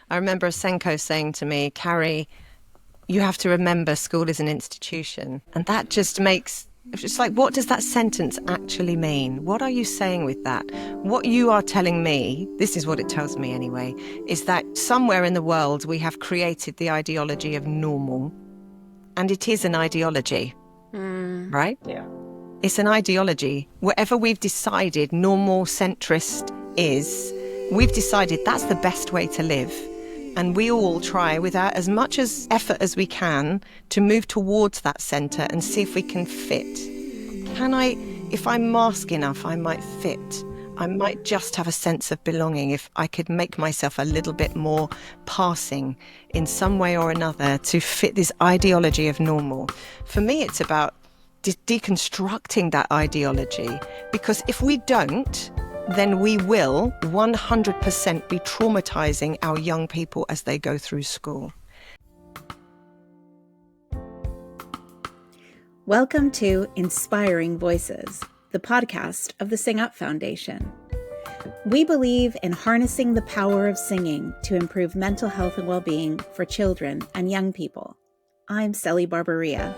I remember a Senko saying to me, Carrie, you have to remember school is an institution. And that just makes, it's like, what does that sentence actually mean? What are you saying with that? What you are telling me, this is what it tells me anyway, is that somewhere in the world we have created the ideology of normal. And it is an ideology, right? Yeah. It's an ideology. Wherever we've decided normal centrist is, we've decided that's the best way to live. And we all try without as much as effort as we can to move towards that centre and see if we can fit. If I'm mask enough, I might fit. I might just have a sense of belonging if I could make myself a little bit more passing in some way or another to fit this ideology of normal. For me, it's about deconstructing that ideology, because if we don't, then we will 100% be traumatising our young people as they go through school. Welcome to Inspiring Voices, the podcast of the Sing Up Foundation. We believe in harnessing the power of singing to improve mental health and well-being for children and young people. I'm Celi Barbaria.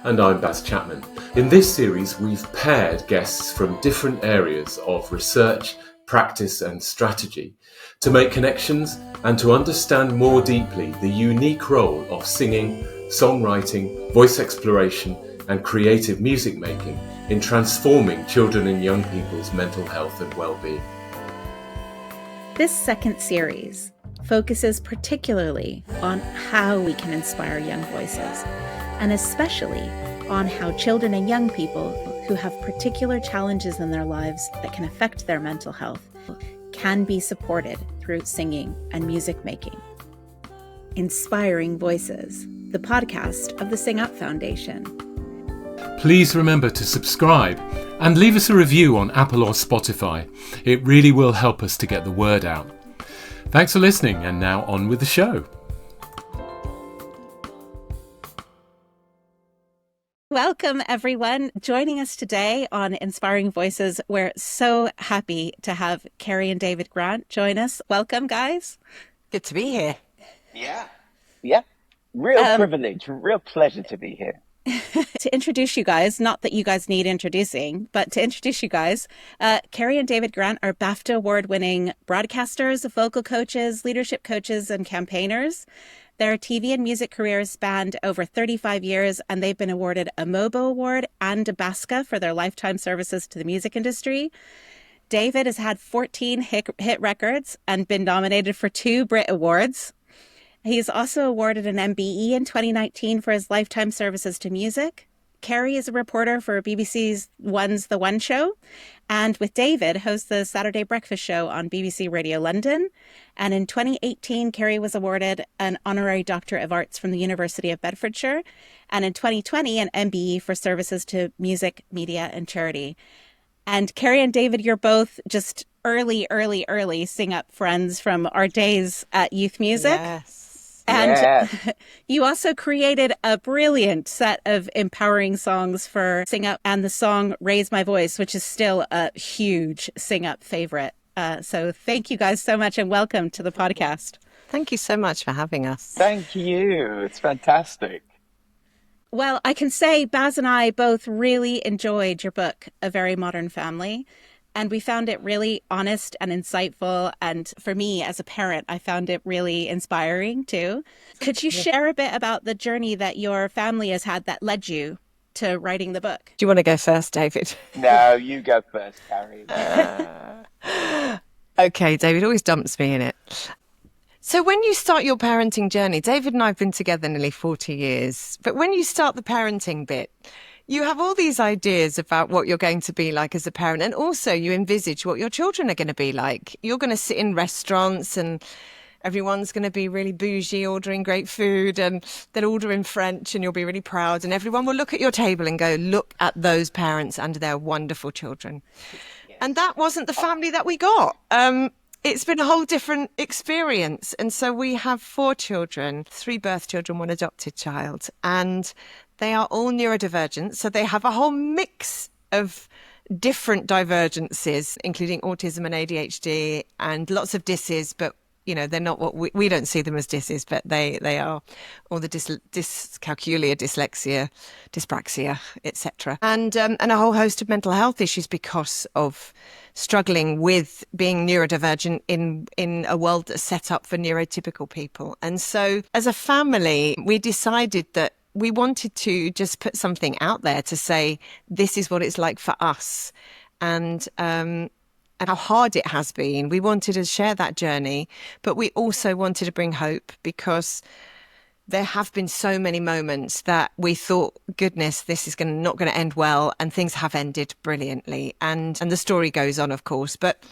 And I'm Baz Chapman. In this series, we've paired guests from different areas of research, practice and strategy to make connections and to understand more deeply the unique role of singing, songwriting, voice exploration and creative music making in transforming children and young people's mental health and well-being. This second series focuses particularly on how we can inspire young voices, and especially on how children and young people who have particular challenges in their lives that can affect their mental health can be supported through singing and music making. Inspiring Voices, the podcast of the Sing Up Foundation. Please remember to subscribe and leave us a review on Apple or Spotify. It really will help us to get the word out. Thanks for listening, and now on with the show. Welcome, everyone. Joining us today on Inspiring Voices. We're so happy to have Carrie and David Grant join us. Welcome, guys. Good to be here. Yeah. Real privilege, real pleasure to be here. To introduce you guys, not that you guys need introducing, but to introduce you guys, Carrie and David Grant are BAFTA award-winning broadcasters, vocal coaches, leadership coaches, and campaigners. Their TV and music careers spanned over 35 years, and they've been awarded a MOBO Award and a BAFTA for their lifetime services to the music industry. David has had 14 hit records and been nominated for 2 Brit Awards. He's also awarded an MBE in 2019 for his lifetime services to music. Carrie is a reporter for BBC One's The One Show, and with David, hosts the Saturday Breakfast Show on BBC Radio London. And in 2018, Carrie was awarded an Honorary Doctor of Arts from the University of Bedfordshire, and in 2020, an MBE for services to music, media, and charity. And Carrie and David, you're both just early Sing Up friends from our days at Youth Music. Yes. And you also created a brilliant set of empowering songs for Sing Up and the song Raise My Voice, which is still a huge Sing Up favorite. So thank you guys so much and welcome to the podcast. Thank you so much for having us. Thank you. It's fantastic. Well, I can say Baz and I both really enjoyed your book, A Very Modern Family. And we found it really honest and insightful. And for me, as a parent, I found it really inspiring, too. Could you share a bit about the journey that your family has had that led you to writing the book? Do you want to go first, David? No, you go first, Carrie. Okay, David always dumps me in it. So when you start your parenting journey, David and I have been together nearly 40 years. But when you start the parenting bit, you have all these ideas about what you're going to be like as a parent, and also you envisage what your children are going to be like. You're going to sit in restaurants and everyone's going to be really bougie, ordering great food, and they'll order in French and you'll be really proud, and everyone will look at your table and go, look at those parents and their wonderful children. Yes. And that wasn't the family that we got. It's been a whole different experience. And so we have 4 children, 3 birth children, 1 adopted child, and they are all neurodivergent. So they have a whole mix of different divergences, including autism and ADHD and lots of disses, but they're not what we don't see them as disses, but they are all the dyscalculia, dyslexia, dyspraxia, etc. And a whole host of mental health issues because of struggling with being neurodivergent in a world that's set up for neurotypical people. And so as a family, we decided that we wanted to just put something out there to say, this is what it's like for us. And how hard it has been. We wanted to share that journey, but we also wanted to bring hope, because there have been so many moments that we thought, goodness, this is not going to end well, and things have ended brilliantly. And the story goes on, of course, but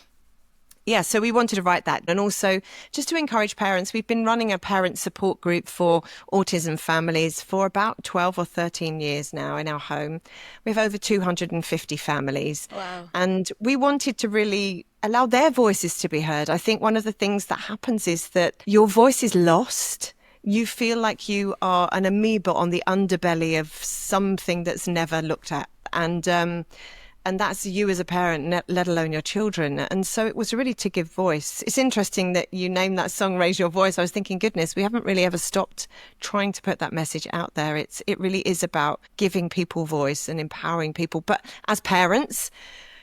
yeah, so we wanted to write that. And also just to encourage parents, we've been running a parent support group for autism families for about 12 or 13 years now in our home. We have over 250 families. Wow. And we wanted to really allow their voices to be heard. I think one of the things that happens is that your voice is lost. You feel like you are an amoeba on the underbelly of something that's never looked at. And that's you as a parent, let alone your children. And so it was really to give voice. It's interesting that you named that song, Raise Your Voice. I was thinking, goodness, we haven't really ever stopped trying to put that message out there. It really is about giving people voice and empowering people. But as parents,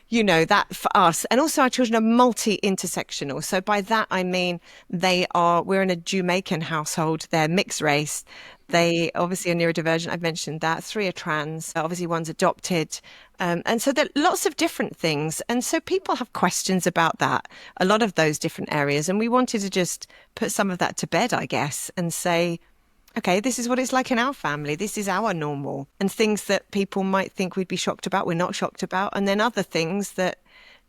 that for us, and also our children are multi-intersectional. So by that, I mean, we're in a Jamaican household. They're mixed race. They obviously are neurodivergent. I've mentioned that. 3 are trans. Obviously, one's adopted. And so there are lots of different things. And so people have questions about that, a lot of those different areas. And we wanted to just put some of that to bed, I guess, and say, okay, this is what it's like in our family. This is our normal. And things that people might think we'd be shocked about, we're not shocked about. And then other things that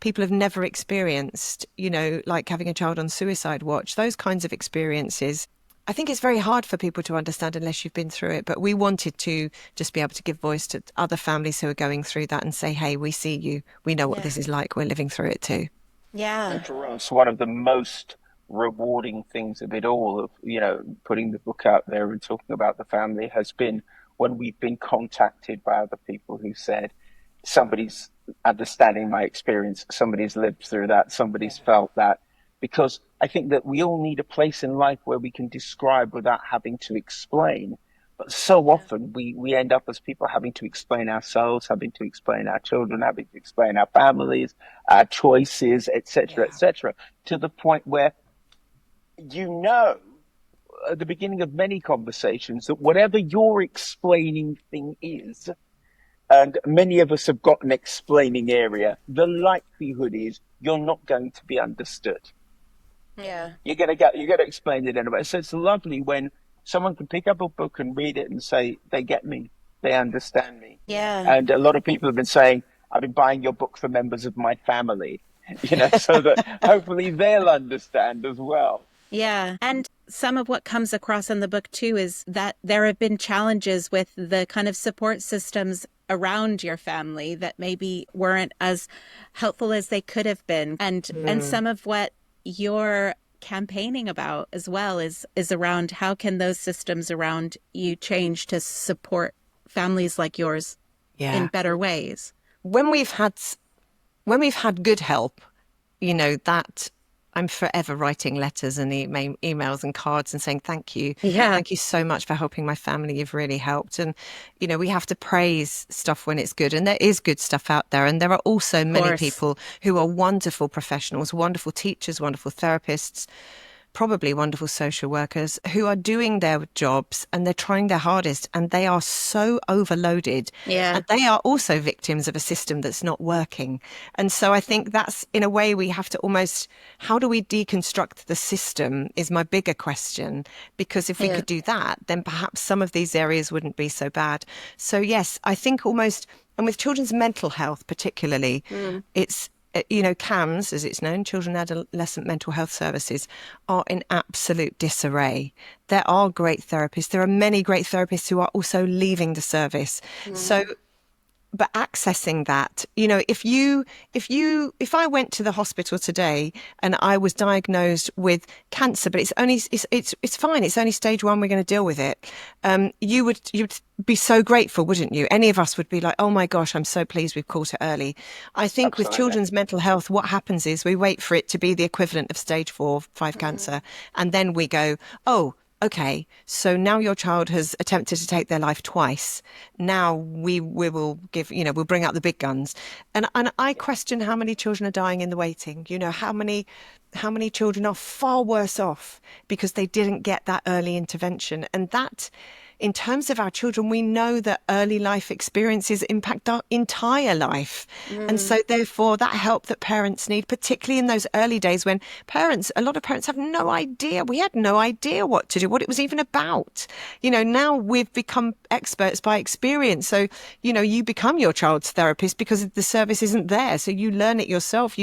people have never experienced, like having a child on suicide watch, those kinds of experiences. I think it's very hard for people to understand unless you've been through it. But we wanted to just be able to give voice to other families who are going through that and say, hey, we see you. We know what this is like. We're living through it too. Yeah. And for us, one of the most rewarding things of it all, of putting the book out there and talking about the family, has been when we've been contacted by other people who said, somebody's understanding my experience, somebody's lived through that, somebody's felt that. Because I think that we all need a place in life where we can describe without having to explain. But so often we end up as people having to explain ourselves, having to explain our children, having to explain our families, our choices, etc., to the point where at the beginning of many conversations that whatever your explaining thing is, and many of us have got an explaining area, the likelihood is you're not going to be understood. Yeah. You're going to explain it anyway. So it's lovely when someone can pick up a book and read it and say, they get me, they understand me. Yeah. And a lot of people have been saying, I've been buying your book for members of my family, so that hopefully they'll understand as well. Yeah. And some of what comes across in the book too is that there have been challenges with the kind of support systems around your family that maybe weren't as helpful as they could have been. And some of what you're campaigning about as well is around how can those systems around you change to support families like yours in better ways. When we've had good help, that I'm forever writing letters and emails and cards and saying thank you. Yeah. Thank you so much for helping my family. You've really helped. And, we have to praise stuff when it's good. And there is good stuff out there. And there are also many people who are wonderful professionals, wonderful teachers, wonderful therapists, probably wonderful social workers who are doing their jobs and they're trying their hardest and they are so overloaded. Yeah. And they are also victims of a system that's not working. And so I think that's, in a way, we have to almost, how do we deconstruct the system is my bigger question. Because if we could do that, then perhaps some of these areas wouldn't be so bad. So yes, I think almost, and with children's mental health particularly, it's, CAMS, as it's known, Children and Adolescent Mental Health Services, are in absolute disarray. There are great therapists. There are many great therapists who are also leaving the service. So but accessing that, if I went to the hospital today and I was diagnosed with cancer, but it's fine, it's only stage 1, we're going to deal with it. You'd be so grateful, wouldn't you? Any of us would be like, oh my gosh, I'm so pleased we've caught it early. I think Absolutely. with children's mental health, what happens is we wait for it to be the equivalent of stage 4, 5 cancer. And then we go, oh, okay, so now your child has attempted to take their life twice. Now we will give, we'll bring out the big guns. And I question how many children are dying in the waiting. How many children are far worse off because they didn't get that early intervention. And that, in terms of our children, we know that early life experiences impact our entire life. And so therefore that help that parents need, particularly in those early days when a lot of parents have no idea. We had no idea what to do, what it was even about. Now we've become experts by experience. So, you become your child's therapist because the service isn't there. So you learn it yourself.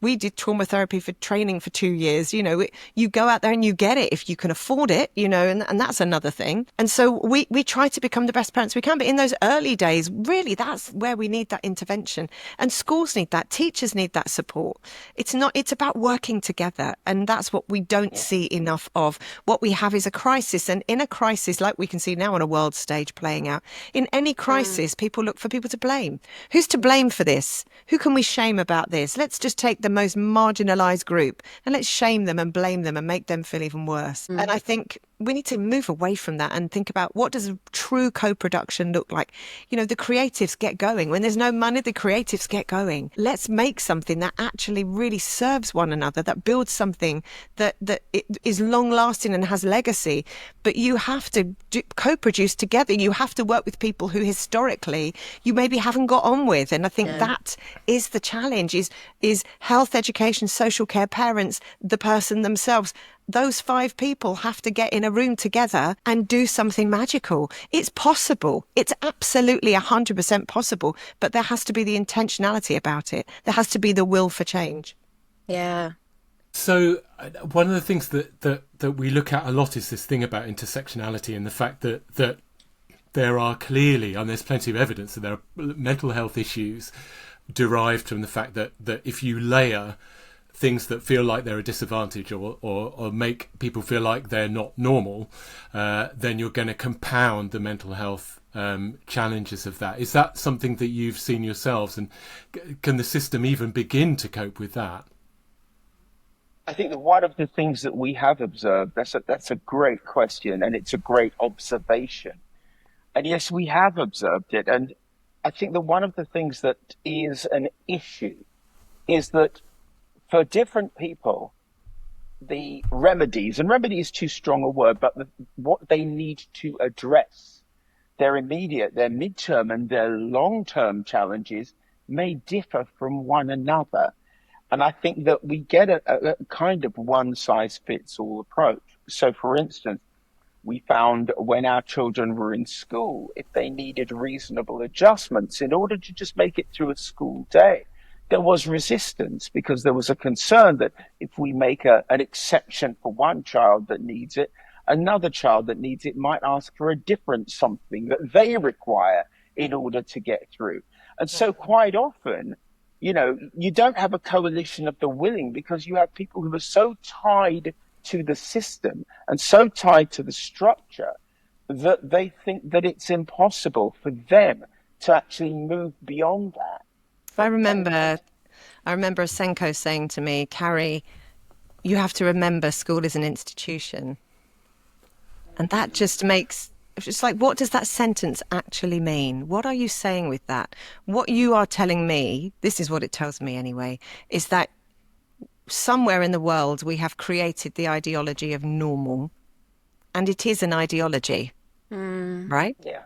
We did trauma therapy for training for 2 years. You go out there and you get it if you can afford it, and that's another thing. And so we try to become the best parents we can. But in those early days, really, that's where we need that intervention. And schools need that. Teachers need that support. It's about working together. And that's what we don't see enough of. What we have is a crisis. And in a crisis, like we can see now on a world stage playing out, in any crisis, people look for people to blame. Who's to blame for this? Who can we shame about this? Let's just take the most marginalized group and let's shame them and blame them and make them feel even worse. And I think we need to move away from that and think about, what does a true co-production look like? The creatives get going. When there's no money, the creatives get going. Let's make something that actually really serves one another, that builds something that it is long lasting and has legacy. But you have to co-produce together. You have to work with people who historically you maybe haven't got on with. And I think that is the challenge, is health, education, social care, parents, the person themselves. Those 5 people have to get in a room together and do something magical. It's possible. It's absolutely 100% possible, but there has to be the intentionality about it. There has to be the will for change. Yeah. So one of the things that we look at a lot is this thing about intersectionality and the fact that there are clearly, and there's plenty of evidence that there are mental health issues derived from the fact that if you layer things that feel like they're a disadvantage or make people feel like they're not normal, then you're going to compound the mental health challenges of that. Is that something that you've seen yourselves, and can the system even begin to cope with that? I think that one of the things that we have observed, that's a great question, and it's a great observation. And yes, we have observed it. And I think that one of the things that is an issue is that for different people, the remedies, and remedy is too strong a word, but what they need to address, their immediate, their midterm and their long-term challenges may differ from one another. And I think that we get a kind of one-size-fits-all approach. So, for instance, we found when our children were in school, if they needed reasonable adjustments in order to just make it through a school day, there was resistance because there was a concern that if we make an exception for one child that needs it, another child that needs it might ask for a different something that they require in order to get through. And so quite often, you don't have a coalition of the willing because you have people who are so tied to the system and so tied to the structure that they think that it's impossible for them to actually move beyond that. I remember Senko saying to me, Carrie, you have to remember school is an institution. And that just makes, it's like, what does that sentence actually mean? What are you saying with that? What you are telling me, this is what it tells me anyway, is that somewhere in the world we have created the ideology of normal. And it is an ideology, right? Yeah.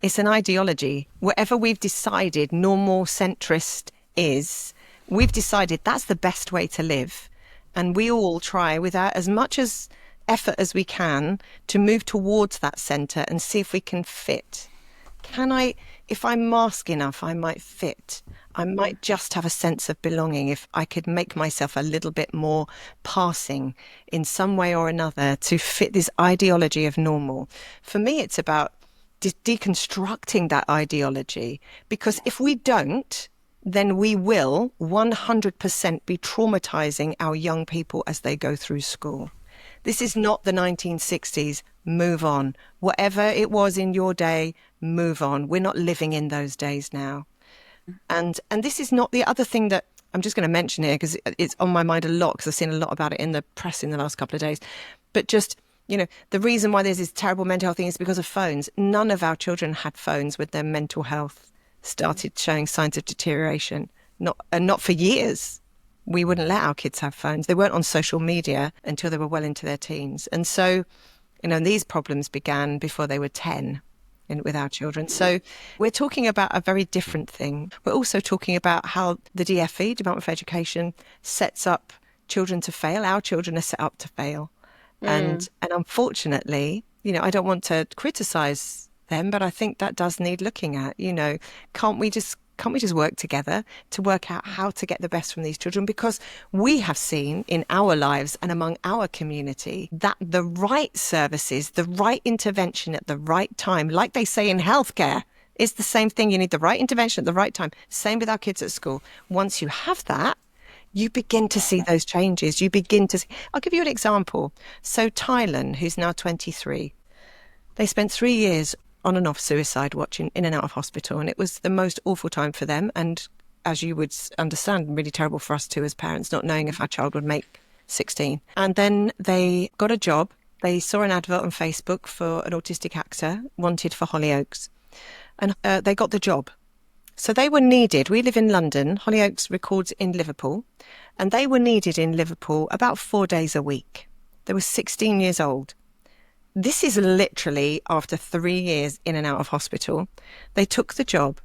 It's an ideology. Whatever we've decided normal centrist is, we've decided that's the best way to live. And we all try without as much as effort as we can to move towards that center and see if we can fit. If I'm mask enough, I might fit. I might just have a sense of belonging if I could make myself a little bit more passing in some way or another to fit this ideology of normal. For me, it's about deconstructing that ideology, because if we don't, then we will 100% be traumatizing our young people as they go through school. This is not the 1960s. Move on. Whatever it was in your day, move on. We're not living in those days now. And this is not the other thing that I'm just going to mention here, because it's on my mind a lot, because I've seen a lot about it in the press in the last couple of days. But just, the reason why there's this terrible mental health thing is because of phones. None of our children had phones when their mental health started showing signs of deterioration. Not for years. We wouldn't let our kids have phones. They weren't on social media until they were well into their teens. And so, these problems began before they were 10 with our children. So we're talking about a very different thing. We're also talking about how the DFE, Department for Education, sets up children to fail. Our children are set up to fail. And unfortunately, I don't want to criticize them, but I think that does need looking at. Can't we just work together to work out how to get the best from these children? Because we have seen in our lives and among our community that the right services, the right intervention at the right time, like they say in healthcare, is the same thing. You need the right intervention at the right time. Same with our kids at school. Once you have that, you begin to see those changes. I'll give you an example. So Tylen, who's now 23, they spent 3 years on and off suicide watch in and out of hospital. And it was the most awful time for them. And as you would understand, really terrible for us too as parents, not knowing if our child would make 16. And then they got a job. They saw an advert on Facebook for an autistic actor wanted for Hollyoaks. And they got the job. So they were needed. We live in London. Hollyoaks records in Liverpool. And they were needed in Liverpool about 4 days a week. They were 16 years old. This is literally after 3 years in and out of hospital. They took the job.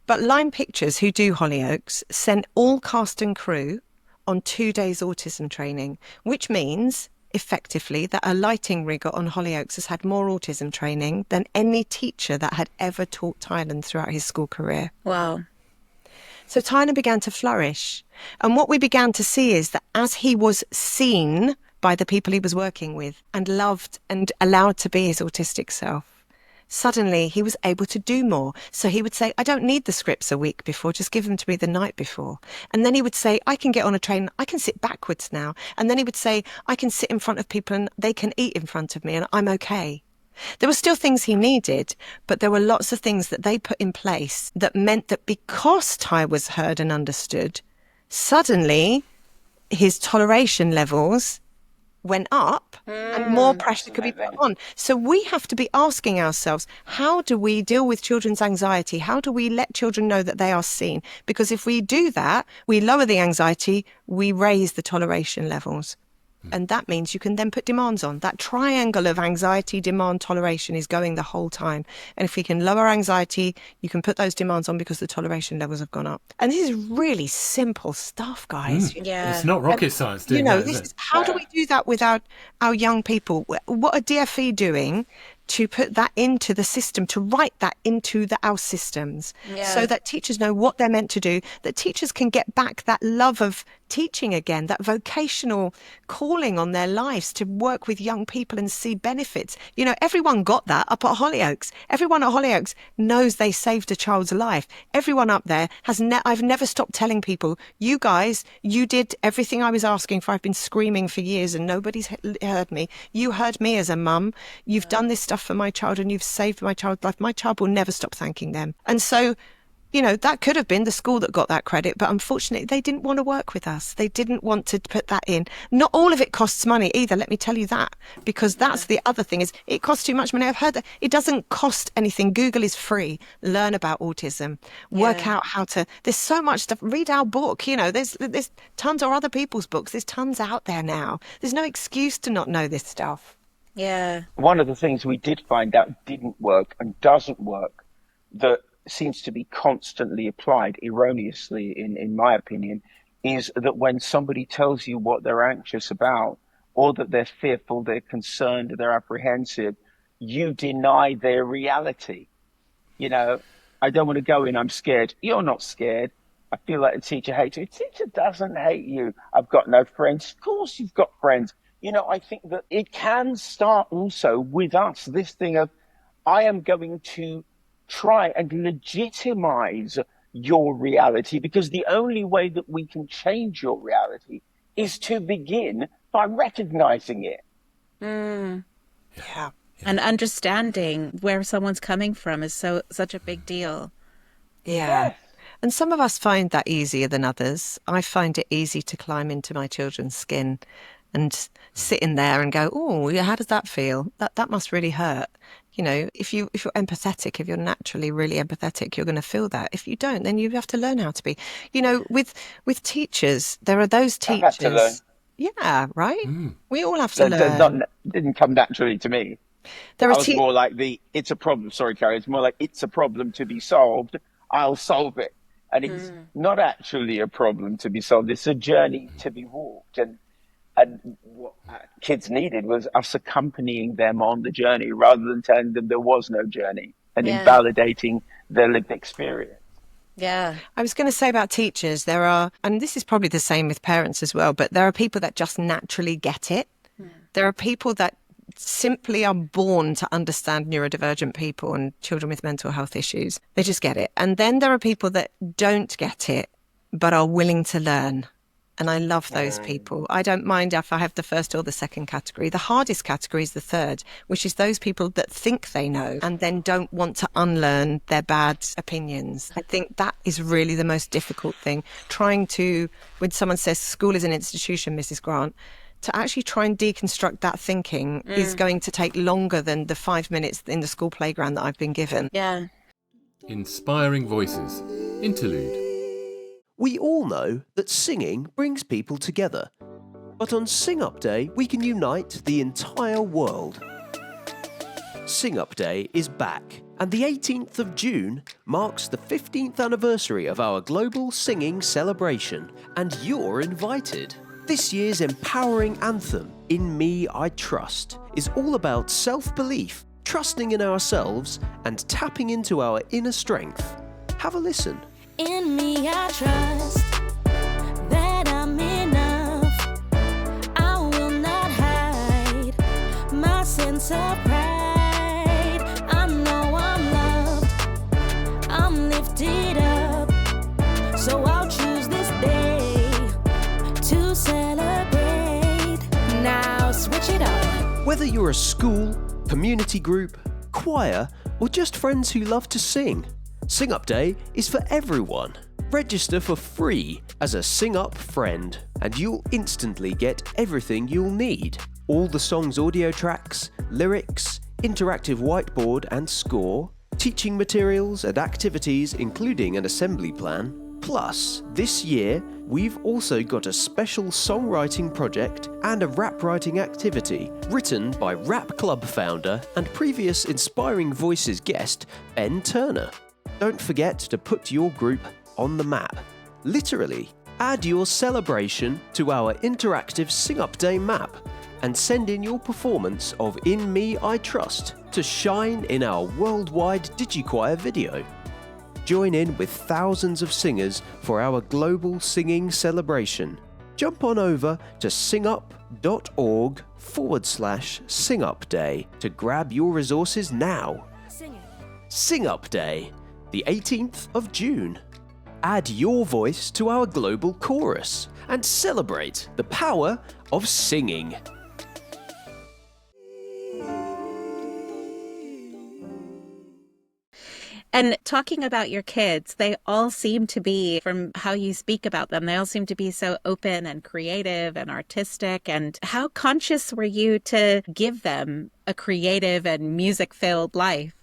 But Line Pictures, who do Hollyoaks, sent all cast and crew on 2 days autism training, which means effectively that a lighting rigger on Hollyoaks has had more autism training than any teacher that had ever taught Tylen throughout his school career. Wow. So Tylen began to flourish. And what we began to see is that as he was seen by the people he was working with and loved and allowed to be his autistic self, suddenly he was able to do more. So he would say, I don't need the scripts a week before, just give them to me the night before. And then he would say, I can get on a train, I can sit backwards now. And then he would say, I can sit in front of people and they can eat in front of me and I'm okay. There were still things he needed, but there were lots of things that they put in place that meant that because Ty was heard and understood, suddenly his toleration levels went up and more pressure could be put on. So we have to be asking ourselves, how do we deal with children's anxiety? How do we let children know that they are seen? Because if we do that, we lower the anxiety, we raise the toleration levels. And that means you can then put demands on. That triangle of anxiety, demand, toleration is going the whole time. And if we can lower anxiety, you can put those demands on because the toleration levels have gone up. And this is really simple stuff, guys. Yeah. It's not rocket science, doing that, is it? How do we do that with our young people? What are DFE doing to put that into the system, to write that into our systems, so that teachers know what they're meant to do, that teachers can get back that love of teaching again, that vocational calling on their lives to work with young people and see benefits. Everyone got that up at Hollyoaks. Everyone at Hollyoaks knows they saved a child's life. Everyone up there I've never stopped telling people, you guys, you did everything I was asking for. I've been screaming for years and nobody's heard me. You heard me as a mum. You've done this stuff for my child and you've saved my child's life. My child will never stop thanking them. And so, that could have been the school that got that credit, but unfortunately they didn't want to work with us. They didn't want to put that in. Not all of it costs money either, let me tell you that, because that's the other thing, is it costs too much money. I've heard that it doesn't cost anything. Google is free. Learn about autism. Work out how to, there's so much stuff. Read our book, there's tons, or other people's books. There's tons out there now. There's no excuse to not know this stuff. Yeah. One of the things we did find out didn't work and doesn't work, that seems to be constantly applied erroneously, in my opinion, is that when somebody tells you what they're anxious about, or that they're fearful, they're concerned, they're apprehensive, you deny their reality. I don't want to go in, I'm scared. You're not scared. I feel like a teacher hates you. A teacher doesn't hate you. I've got no friends. Of course you've got friends. I think that it can start also with us, this thing of, I am going to try and legitimize your reality, because the only way that we can change your reality is to begin by recognizing it. Yeah. And understanding where someone's coming from is such a big deal. Yeah. Yes. And some of us find that easier than others. I find it easy to climb into my children's skin and sit in there and go, oh, yeah, how does that feel? That must really hurt. You know, if you're empathetic, if you're naturally really empathetic, you're going to feel that. If you don't, then you have to learn how to be. You know, with teachers, there are those I've had to learn. teachers. Yeah, right. We all have to learn. Didn't come naturally to me. There I are was more like it's a problem. Sorry, Carrie. It's more like it's a problem to be solved. I'll solve it. And it's not actually a problem to be solved. It's a journey to be walked. And what kids needed was us accompanying them on the journey rather than telling them there was no journey and invalidating their lived experience. Yeah. I was going to say about teachers, there are, and this is probably the same with parents as well, but there are people that just naturally get it. There are people that simply are born to understand neurodivergent people and children with mental health issues. They just get it. And then there are people that don't get it, but are willing to learn. And I love those people. I don't mind if I have the first or the second category. The hardest category is the third, which is those people that think they know and then don't want to unlearn their bad opinions. I think that is really the most difficult thing. Trying to, when someone says school is an institution, Mrs. Grant, to actually try and deconstruct that thinking is going to take longer than the 5 minutes in the school playground that I've been given. Yeah. Inspiring Voices. Interlude. We all know that singing brings people together. But on Sing Up Day, we can unite the entire world. Sing Up Day is back, and the 18th of June marks the 15th anniversary of our global singing celebration, and you're invited. This year's empowering anthem, In Me I Trust, is all about self-belief, trusting in ourselves, and tapping into our inner strength. Have a listen. In me I trust that I'm enough. I will not hide my sense of pride. I know I'm loved, I'm lifted up. So I'll choose this day to celebrate. Now switch it up. Whether you're a school, community group, choir, or just friends who love to sing, Sing Up Day is for everyone. Register for free as a Sing Up friend, and you'll instantly get everything you'll need. All the song's audio tracks, lyrics, interactive whiteboard and score, teaching materials and activities including an assembly plan. Plus, this year, we've also got a special songwriting project and a rap writing activity written by Rap Club founder and previous Inspiring Voices guest, Ben Turner. Don't forget to put your group on the map. Literally, add your celebration to our interactive Sing Up Day map and send in your performance of In Me I Trust to shine in our worldwide DigiChoir video. Join in with thousands of singers for our global singing celebration. Jump on over to singup.org/singupday to grab your resources now. Sing it. Sing Up Day, the 18th of June. Add your voice to our global chorus and celebrate the power of singing. And talking about your kids, they all seem to be, from how you speak about them, they all seem to be so open and creative and artistic. And how conscious were you to give them a creative and music-filled life?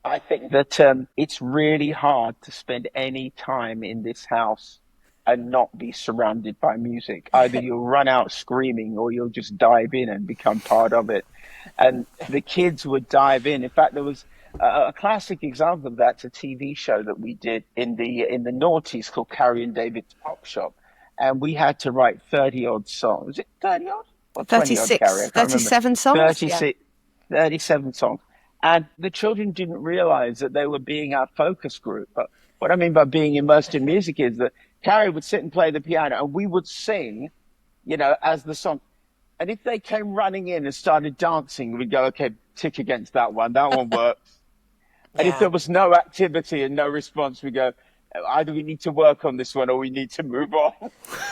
I think that it's really hard to spend any time in this house and not be surrounded by music. Either you'll run out screaming or you'll just dive in and become part of it. And the kids would dive in. In fact, there was a classic example of that's a TV show that we did in the noughties called Carrie and David's Pop Shop. And we had to write 30-odd songs. Was it 30-odd? Or 36, 37 songs? 36, yeah. 37 songs. And the children didn't realize that they were being our focus group. But what I mean by being immersed in music is that Carrie would sit and play the piano and we would sing, as the song. And if they came running in and started dancing, we'd go, okay, tick against that one. That one works. And if there was no activity and no response, we go, either we need to work on this one or we need to move on.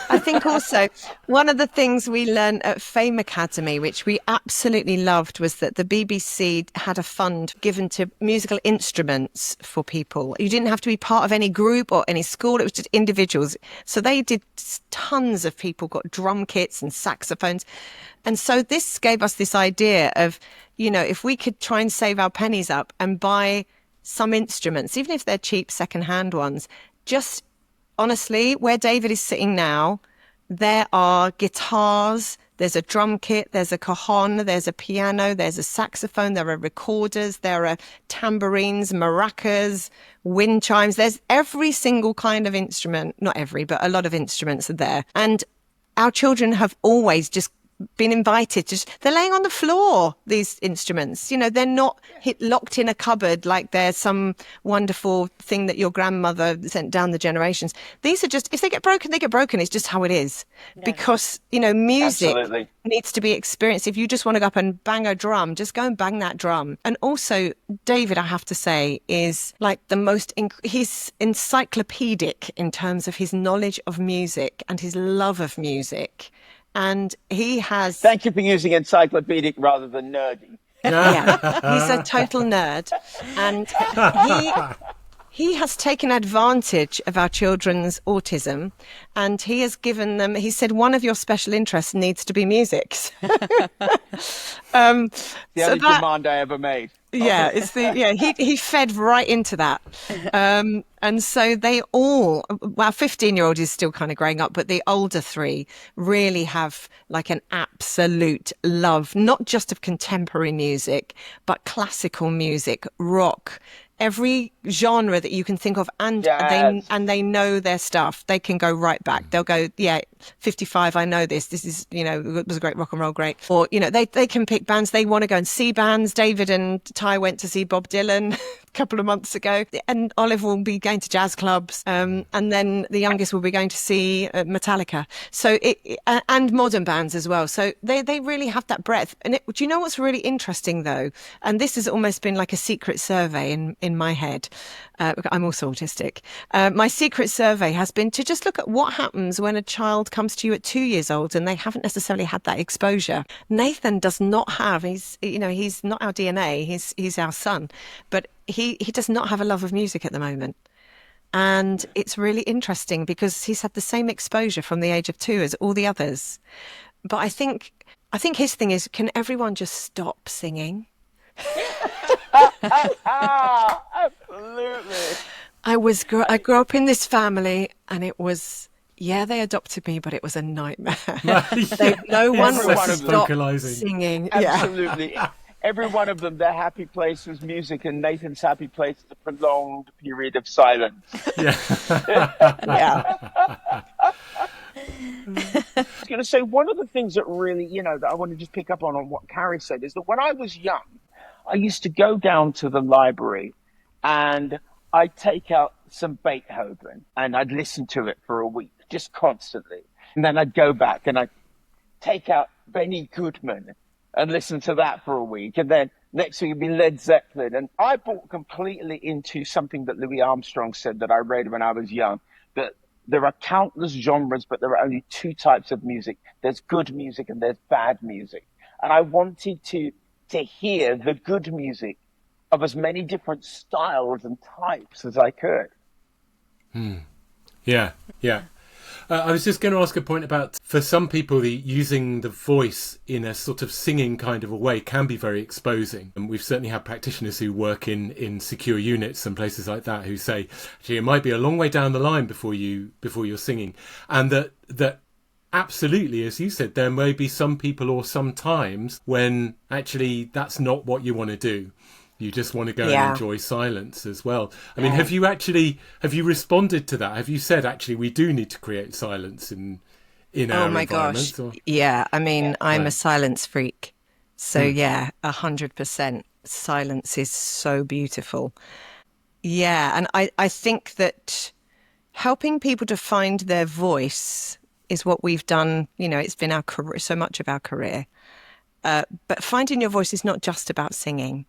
I think also one of the things we learned at Fame Academy, which we absolutely loved, was that the BBC had a fund given to musical instruments for people. You didn't have to be part of any group or any school. It was just individuals. So they did, tons of people got drum kits and saxophones. And so this gave us this idea of, you know, if we could try and save our pennies up and buy some instruments, even if they're cheap second-hand ones, just honestly, where David is sitting now, there are guitars, there's a drum kit, there's a cajon, there's a piano, there's a saxophone, there are recorders, there are tambourines, maracas, wind chimes. There's every single kind of instrument, not every, but a lot of instruments are there. And our children have always just been invited to, they're laying on the floor, these instruments, you know, they're not locked in a cupboard like they're some wonderful thing that your grandmother sent down the generations. These are just, if they get broken, they get broken. It's just how it is. Because, you know, music needs to be experienced. If you just want to go up and bang a drum, just go and bang that drum. And also, David, I have to say, is like the most, he's encyclopedic in terms of his knowledge of music and his love of music. And he has... Thank you for using encyclopedic rather than nerdy. Yeah, he's a total nerd. And he has taken advantage of our children's autism, and he has given them, he said, one of your special interests needs to be music. The only demand I ever made. Yeah, he fed right into that. And so they all, well, 15-year-old is still kind of growing up, but the older three really have like an absolute love, not just of contemporary music, but classical music, rock, every genre that you can think of, and they know their stuff. They can go right back. They'll go, 55, I know this. This is, you know, it was a great rock and roll, great. Or, you know, they can pick bands. They want to go and see bands. David and Ty went to see Bob Dylan a couple of months ago, and Olive will be going to jazz clubs, and then the youngest will be going to see Metallica. So and modern bands as well. So they really have that breadth. And do you know what's really interesting though? And this has almost been like a secret survey in my head. I'm also autistic. My secret survey has been to just look at what happens when a child comes to you at 2 years old and they haven't necessarily had that exposure. Nathan does not have, he's not our DNA, he's our son, but he does not have a love of music at the moment. And it's really interesting because he's had the same exposure from the age of 2 as all the others. But I think his thing is, can everyone just stop singing? Absolutely. I grew up in this family, and it was, they adopted me, but it was a nightmare. No one would stop singing. Absolutely. Every one of them, their happy place was music, and Nathan's happy place is a prolonged period of silence. Yeah. I was going to say, one of the things that really, that I want to just pick up on what Carrie said is that when I was young, I used to go down to the library and I'd take out some Beethoven and I'd listen to it for a week, just constantly. And then I'd go back and I'd take out Benny Goodman and listen to that for a week. And then next week would be Led Zeppelin. And I bought completely into something that Louis Armstrong said that I read when I was young, that there are countless genres, but there are only 2 types of music. There's good music and there's bad music. And I wanted to hear the good music of as many different styles and types as I could. Yeah. I was just going to ask a point about, for some people, using the voice in a sort of singing kind of a way can be very exposing. And we've certainly had practitioners who work in secure units and places like that who say, actually, it might be a long way down the line before you're singing. And that absolutely, as you said, there may be some people or some times when actually that's not what you want to do. You just want to go and enjoy silence as well. I mean, have you responded to that? Have you said, actually, we do need to create silence in our environment? Gosh. Yeah, I mean, I'm a silence freak. So 100%. Silence is so beautiful. Yeah, and I think that helping people to find their voice is what we've done. It's been our career, so much of our career. But finding your voice is not just about singing.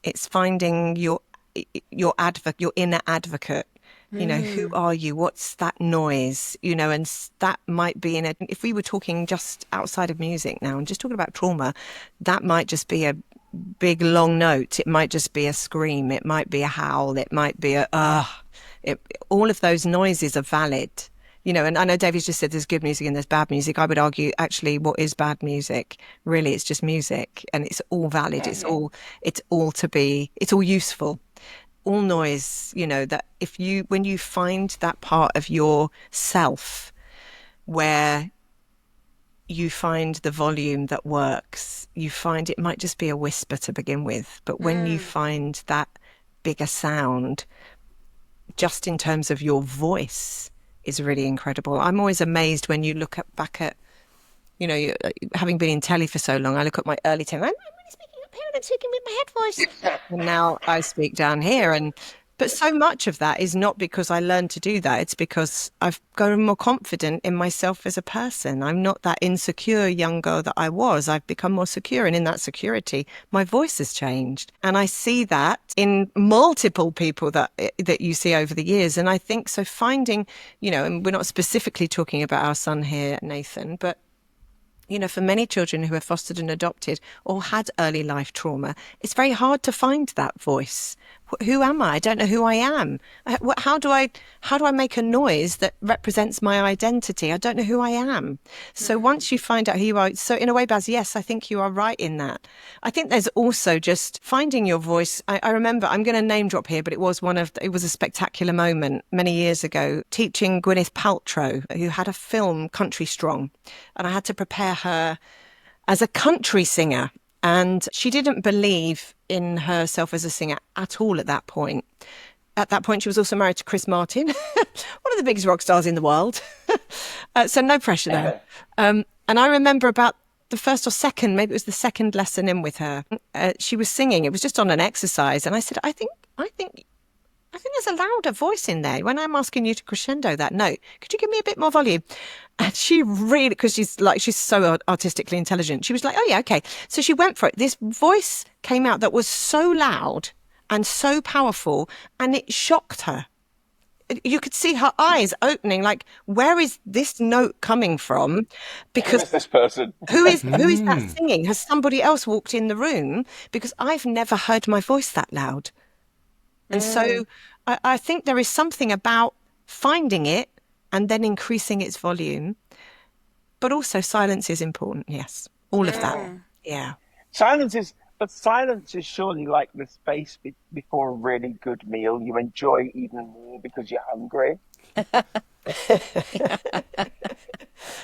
It's finding your inner advocate. You know, who are you? What's that noise? You know, and that might be if we were talking just outside of music now and just talking about trauma, that might just be a big long note. It might just be a scream. It might be a howl. It might be all of those noises are valid. You know, and I know David's just said there's good music and there's bad music. I would argue, actually, what is bad music? Really, it's just music, and it's all valid. It's all useful. All noise, you know, that when you find that part of yourself where you find the volume that works, you find it might just be a whisper to begin with, but when you find that bigger sound, just in terms of your voice, is really incredible. I'm always amazed when you look back at, you know, having been in telly for so long, I look at my early telly, I'm really speaking up here and I'm speaking with my head voice. And now I speak down here. But so much of that is not because I learned to do that. It's because I've grown more confident in myself as a person. I'm not that insecure young girl that I was. I've become more secure. And in that security, my voice has changed. And I see that in multiple people that you see over the years. And I think so finding, you know, and we're not specifically talking about our son here, Nathan, but you know, for many children who are fostered and adopted or had early life trauma, it's very hard to find that voice. Who am I? I don't know who I am. How do I make a noise that represents my identity? I don't know who I am. So once you find out who you are, so in a way, Baz, yes, I think you are right in that. I think there's also just finding your voice. I remember, I'm going to name drop here, but it was a spectacular moment many years ago, teaching Gwyneth Paltrow, who had a film, Country Strong, and I had to prepare her as a country singer. And she didn't believe in herself as a singer at all at that point. At that point, she was also married to Chris Martin, one of the biggest rock stars in the world. So no pressure there. And I remember about the first or second, maybe it was the second lesson in with her, she was singing. It was just on an exercise. And I said, I think there's a louder voice in there. When I'm asking you to crescendo that note, could you give me a bit more volume? And she really, because she's so artistically intelligent, she was like, oh yeah, okay. So she went for it. This voice came out that was so loud and so powerful, and it shocked her. You could see her eyes opening, like, where is this note coming from? Because who is this person? Who is that singing? Has somebody else walked in the room? Because I've never heard my voice that loud. And so I think there is something about finding it and then increasing its volume. But also silence is important, yes. All of that, yeah. Silence is surely like the space before a really good meal. You enjoy even more because you're hungry.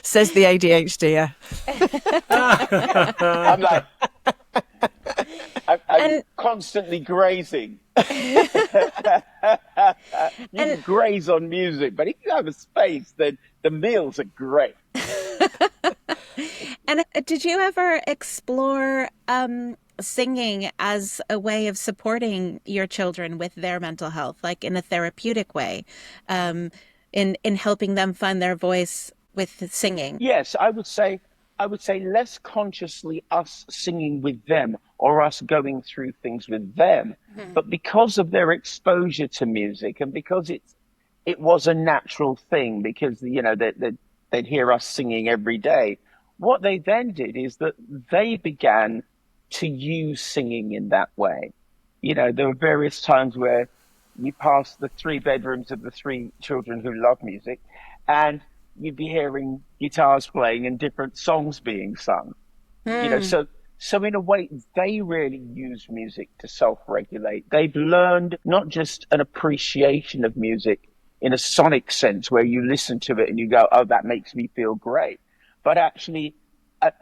Says the ADHD. I'm like, I'm constantly grazing. You can graze on music, but if you have a space, then the meals are great. And did you ever explore singing as a way of supporting your children with their mental health, like in a therapeutic way, in helping them find their voice with singing? Yes, I would say less consciously us singing with them or us going through things with them, but because of their exposure to music and because it was a natural thing, because you know they'd hear us singing every day. What they then did is that they began to use singing in that way. You know, there were various times where you passed the 3 bedrooms of the 3 children who love music, and you'd be hearing guitars playing and different songs being sung. You know, so in a way, they really use music to self-regulate. They've learned not just an appreciation of music in a sonic sense where you listen to it and you go, oh, that makes me feel great, but actually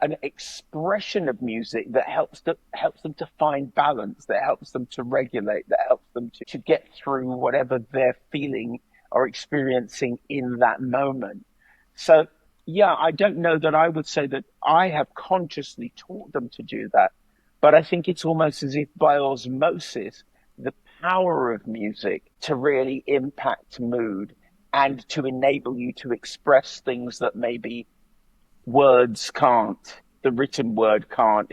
an expression of music that helps them to find balance, that helps them to regulate, that helps them to get through whatever they're feeling or experiencing in that moment. So, yeah, I don't know that I would say that I have consciously taught them to do that, but I think it's almost as if by osmosis, the power of music to really impact mood and to enable you to express things that maybe words can't, the written word can't,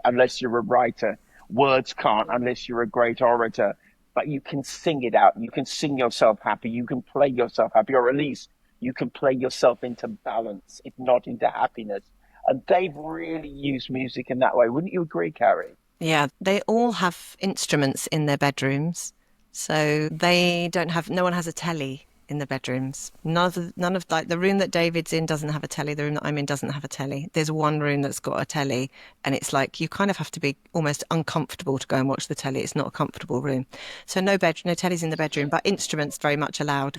unless you're a writer. Words can't unless you're a great orator. but you can sing it out. You can sing yourself happy. You can play yourself happy, or at least you can play yourself into balance, if not into happiness. And they've really used music in that way. Wouldn't you agree, Carrie? Yeah, they all have instruments in their bedrooms. So they don't have, no one has a telly in the bedrooms. None of like the room that David's in doesn't have a telly. The room that I'm in doesn't have a telly. There's one room that's got a telly, and it's like you kind of have to be almost uncomfortable to go and watch the telly. It's not a comfortable room. So no tellies in the bedroom, but instruments very much allowed.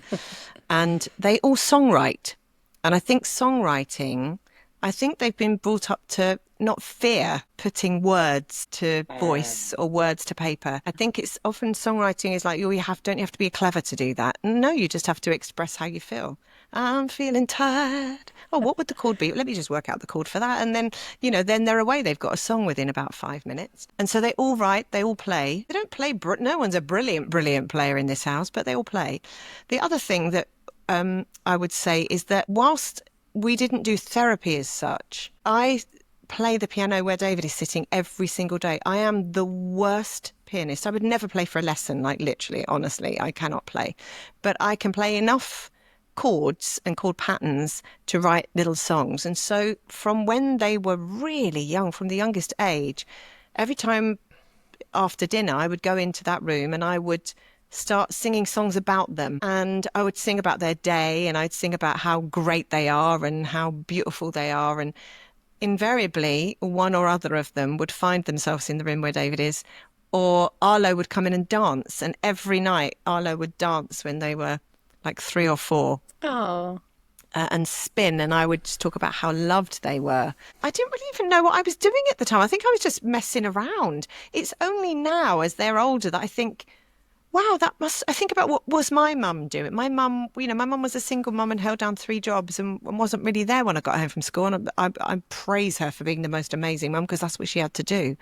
And they all songwrite. And I think songwriting, I think they've been brought up to not fear putting words to voice or words to paper. I think it's often songwriting is like, don't you have to be clever to do that? No, you just have to express how you feel. I'm feeling tired. Oh, what would the chord be? Let me just work out the chord for that. And then, then they're away. They've got a song within about 5 minutes. And so they all write, they all play. They don't play, no one's a brilliant player in this house, but they all play. The other thing that I would say is that whilst we didn't do therapy as such, I play the piano where David is sitting every single day. I am the worst pianist. I would never play for a lesson, like literally, honestly, I cannot play. But I can play enough chords and chord patterns to write little songs. And so from when they were really young, from the youngest age, every time after dinner, I would go into that room and I would start singing songs about them. And I would sing about their day, and I'd sing about how great they are and how beautiful they are. And invariably, one or other of them would find themselves in the room where David is, or Arlo would come in and dance. And every night, Arlo would dance when they were like 3 or 4. Oh. And spin, and I would just talk about how loved they were. I didn't really even know what I was doing at the time. I think I was just messing around. It's only now, as they're older, that I think, wow, I think about what was my mum doing. My mum, my mum was a single mum and held down 3 jobs and wasn't really there when I got home from school. And I praise her for being the most amazing mum, because that's what she had to do.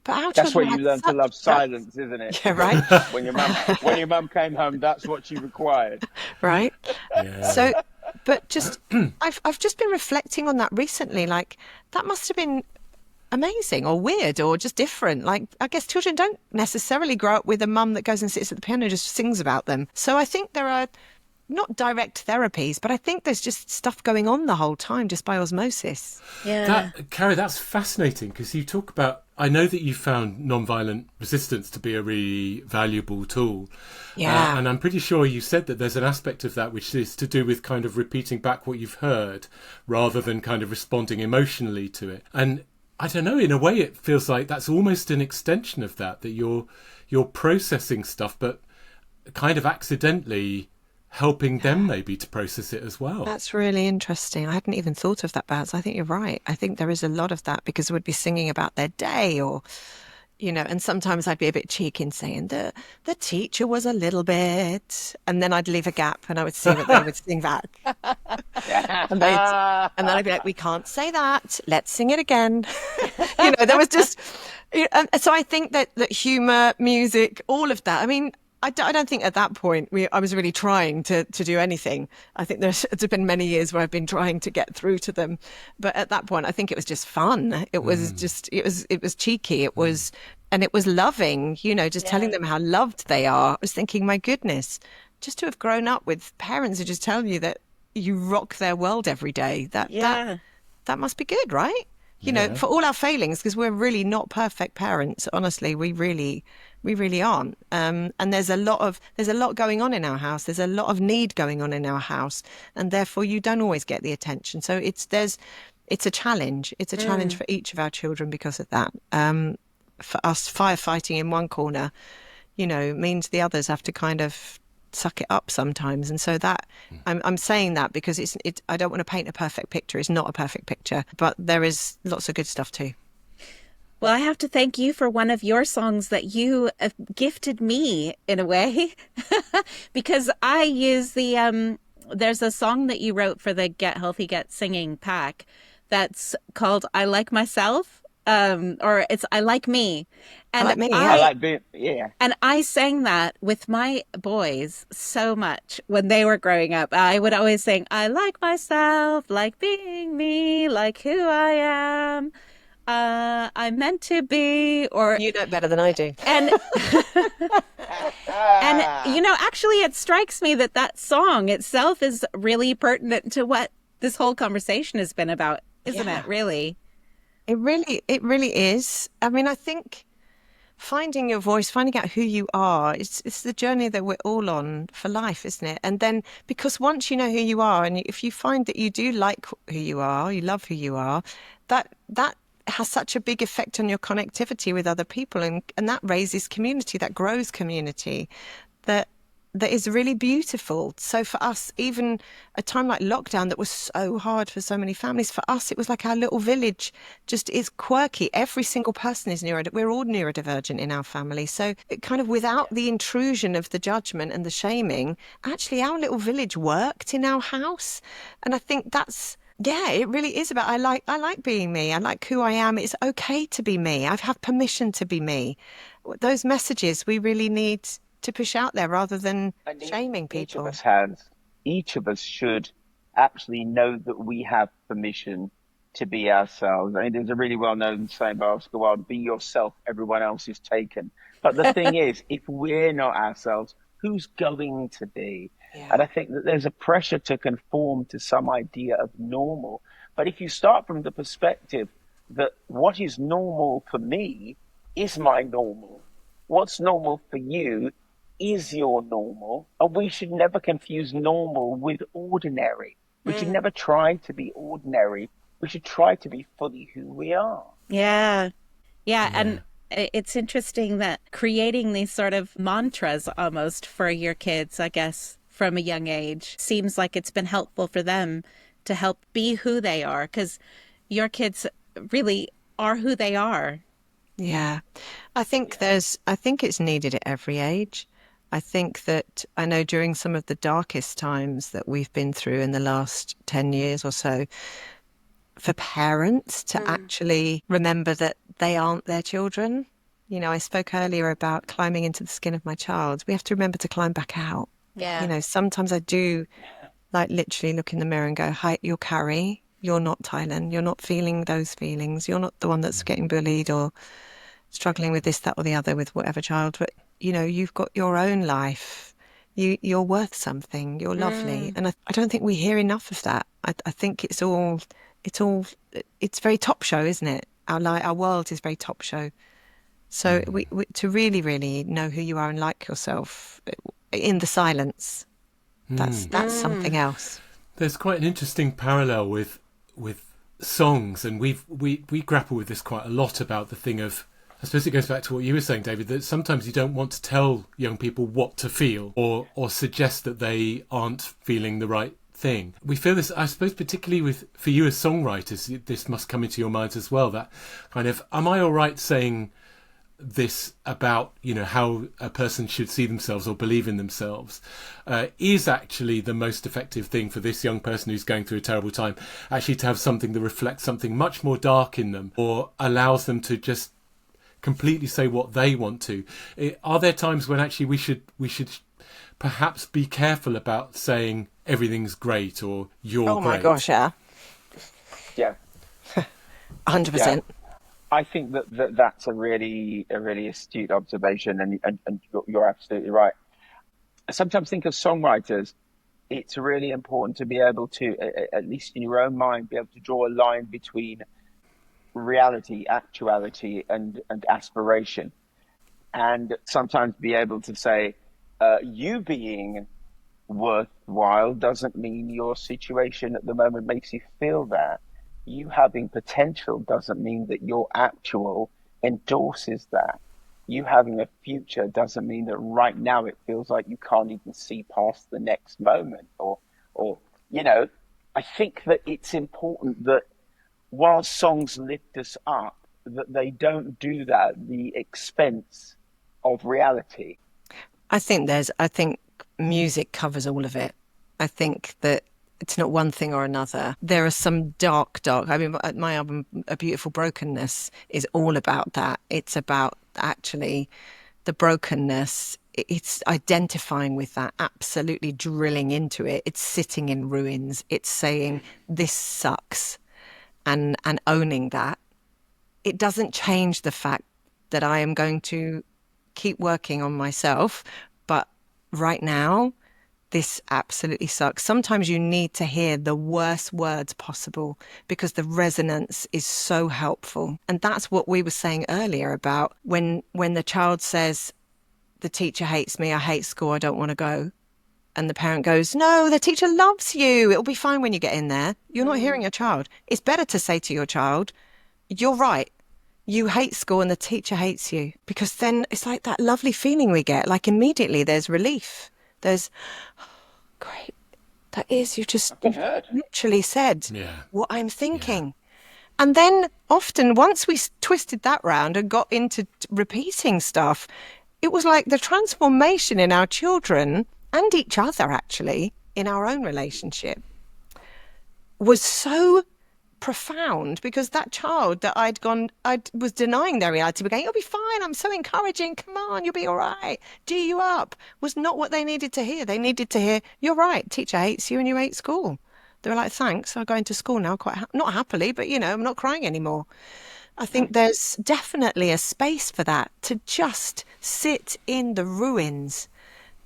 But that's where you learn to love silence, isn't it? Yeah, right. when your mum came home, that's what she required. Right. Yeah. So, but just I've just been reflecting on that recently. Like, that must have been amazing or weird or just different. Like, I guess children don't necessarily grow up with a mum that goes and sits at the piano and just sings about them. So I think there are not direct therapies, but I think there's just stuff going on the whole time just by osmosis. Yeah. Carrie, that's fascinating, because you talk about, I know that you found nonviolent resistance to be a really valuable tool. Yeah. And I'm pretty sure you said that there's an aspect of that which is to do with kind of repeating back what you've heard rather than kind of responding emotionally to it. And I don't know, in a way it feels like that's almost an extension of that you're processing stuff, but kind of accidentally helping them maybe to process it as well. That's really interesting. I hadn't even thought of that, Baz. I think you're right. I think there is a lot of that, because we'd be singing about their day, or and sometimes I'd be a bit cheeky in saying the teacher was a little bit, and then I'd leave a gap and I would see what they would sing back. and then I'd be like, we can't say that. Let's sing it again. There was just, so I think that humour, music, all of that. I mean, I don't think at that point I was really trying to do anything. I think there's been many years where I've been trying to get through to them, but at that point I think it was just fun. It was just it was cheeky. It was and it was loving. Just telling them how loved they are. I was thinking, my goodness, just to have grown up with parents who just tell you that you rock their world every day. That must be good, right? For all our failings, because we're really not perfect parents. Honestly, we really aren't. And there's a lot going on in our house. There's a lot of need going on in our house, and therefore you don't always get the attention. So it's a challenge. It's a challenge for each of our children because of that. For us, firefighting in one corner, means the others have to kind of suck it up sometimes. And so that I'm saying that because I don't want to paint a perfect picture. It's not a perfect picture, but there is lots of good stuff too. Well, I have to thank you for one of your songs that you gifted me in a way, because I use there's a song that you wrote for the Get Healthy, Get Singing pack that's called I Like Myself. Or it's I Like Me. And I like me, yeah. I like being, yeah. And I sang that with my boys so much when they were growing up. I would always sing, I like myself, like being me, like who I am. I'm meant to be, or You know it better than I do. and actually it strikes me that that song itself is really pertinent to what this whole conversation has been about, isn't it? Really? It really is. I mean, I think finding your voice, finding out who you are, it's the journey that we're all on for life, isn't it? And then, because once you know who you are, and if you find that you do like who you are, you love who you are, that has such a big effect on your connectivity with other people, and that raises community, that grows community, that is really beautiful. So for us, even a time like lockdown that was so hard for so many families, for us it was like our little village just is quirky. Every single person is we're all neurodivergent in our family. So it kind of, without the intrusion of the judgment and the shaming, actually our little village worked in our house. And I think that's, yeah, it really is about, I like being me. I like who I am. It's okay to be me. I have permission to be me. Those messages we really need to push out there rather than shaming people. Each of us should actually know that we have permission to be ourselves. I mean, there's a really well-known saying by Oscar Wilde, be yourself, everyone else is taken. But the thing is, if we're not ourselves, who's going to be? Yeah. And I think that there's a pressure to conform to some idea of normal. But if you start from the perspective that what is normal for me is my normal, what's normal for you is your normal, and we should never confuse normal with ordinary. We should never try to be ordinary. We should try to be fully who we are. Yeah. And it's interesting that creating these sort of mantras almost for your kids, I guess, from a young age, seems like it's been helpful for them to help be who they are, because your kids really are who they are. Yeah. I think it's needed at every age. I think that I know during some of the darkest times that we've been through in the last 10 years or so, for parents to actually remember that they aren't their children. You know, I spoke earlier about climbing into the skin of my child. We have to remember to climb back out. Yeah. You know, sometimes I do like literally look in the mirror and go, hi, you're Carrie, you're not Thailand, you're not feeling those feelings, you're not the one that's getting bullied or struggling with this, that or the other with whatever child, but you know, you've got your own life. You're worth something. You're lovely. And I don't think we hear enough of that. I think it's very top show, isn't it? Our world is very top show. So we to really, really know who you are and like yourself in the silence, that's something else. There's quite an interesting parallel with songs, and we grapple with this quite a lot about the thing of, I suppose it goes back to what you were saying, David, that sometimes you don't want to tell young people what to feel or suggest that they aren't feeling the right thing. We feel this, I suppose, particularly for you as songwriters, this must come into your minds as well, that kind of, am I all right saying this about, you know, how a person should see themselves or believe in themselves, is actually the most effective thing for this young person who's going through a terrible time, actually to have something that reflects something much more dark in them or allows them to just completely say what they want to. Are there times when actually we should perhaps be careful about saying everything's great or you're great? Oh my gosh, yeah. 100%. Yeah. I think that's a really astute observation, and you're absolutely right. I sometimes think of songwriters, it's really important to be able to, at least in your own mind, be able to draw a line between reality, actuality, and aspiration, and sometimes be able to say, you being worthwhile doesn't mean your situation at the moment makes you feel that. You having potential doesn't mean that your actual endorses that. You having a future doesn't mean that right now it feels like you can't even see past the next moment, or you know, I think that it's important that while songs lift us up, that they don't do that at the expense of reality. I think music covers all of it. I think that it's not one thing or another. There are some dark, I mean, my album, A Beautiful Brokenness, is all about that. It's about actually the brokenness. It's identifying with that, absolutely drilling into it. It's sitting in ruins. It's saying, this sucks. And owning that, it doesn't change the fact that I am going to keep working on myself. But right now, this absolutely sucks. Sometimes you need to hear the worst words possible because the resonance is so helpful. And that's what we were saying earlier about when the child says, the teacher hates me, I hate school, I don't want to go. And the parent goes, no, the teacher loves you. It'll be fine when you get in there. You're not hearing your child. It's better to say to your child, you're right. You hate school and the teacher hates you. Because then it's like that lovely feeling we get. Like immediately there's relief. There's, oh, great. That is, you just literally said what I'm thinking. And then often once we twisted that round and got into repeating stuff, it was like the transformation in our children and each other, actually, in our own relationship was so profound, because that child that I was denying their reality, but going, you'll be fine, I'm so encouraging, come on, you'll be all right, G you up, was not what they needed to hear. They needed to hear, you're right, teacher hates you and you hate school. They were like, thanks, I'm going to school now, quite not happily, but I'm not crying anymore. I think there's definitely a space for that, to just sit in the ruins.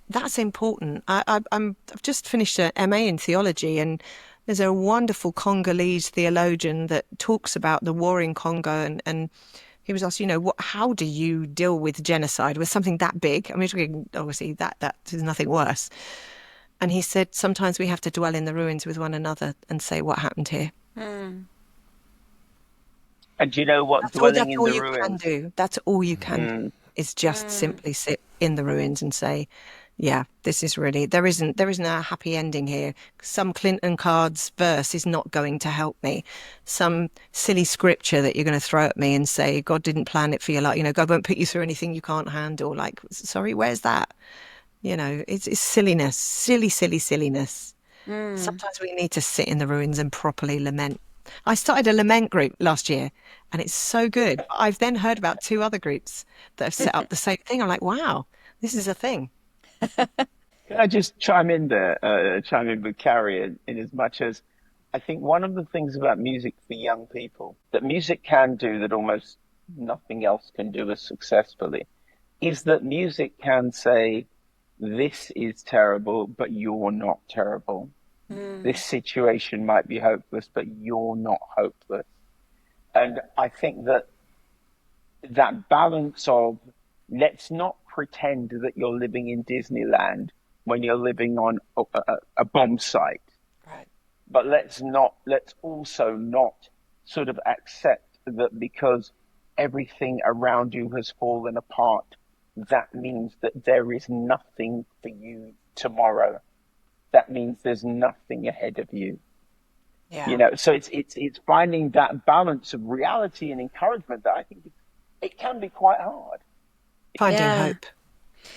That's important. I've just finished an MA in theology, and there's a wonderful Congolese theologian that talks about the war in Congo, and he was asked, how do you deal with genocide, with something that big? I mean, obviously that is nothing worse. And he said, sometimes we have to dwell in the ruins with one another and say, what happened here? And you know what? That's Dwelling all in the you ruins. can do. That's all you can do, is just simply sit in the ruins and say, yeah, this is really, there isn't a happy ending here. Some Clinton cards verse is not going to help me. Some silly scripture that you're going to throw at me and say, God didn't plan it for your life. God won't put you through anything you can't handle. Like, sorry, where's that? It's silliness, silliness. Sometimes we need to sit in the ruins and properly lament. I started a lament group last year, and it's so good. I've then heard about 2 other groups that have set up the same thing. I'm like, wow, this is a thing. Can I just chime in with Carrie, in as much as I think one of the things about music for young people that music can do that almost nothing else can do as successfully is that music can say, this is terrible, but you're not terrible. This situation might be hopeless, but you're not hopeless. And I think that balance of, let's not pretend that you're living in Disneyland when you're living on a bomb site. Right. But let's also not sort of accept that because everything around you has fallen apart, that means that there is nothing for you tomorrow. That means there's nothing ahead of you. Yeah. So it's finding that balance of reality and encouragement that I think it can be quite hard. Finding hope.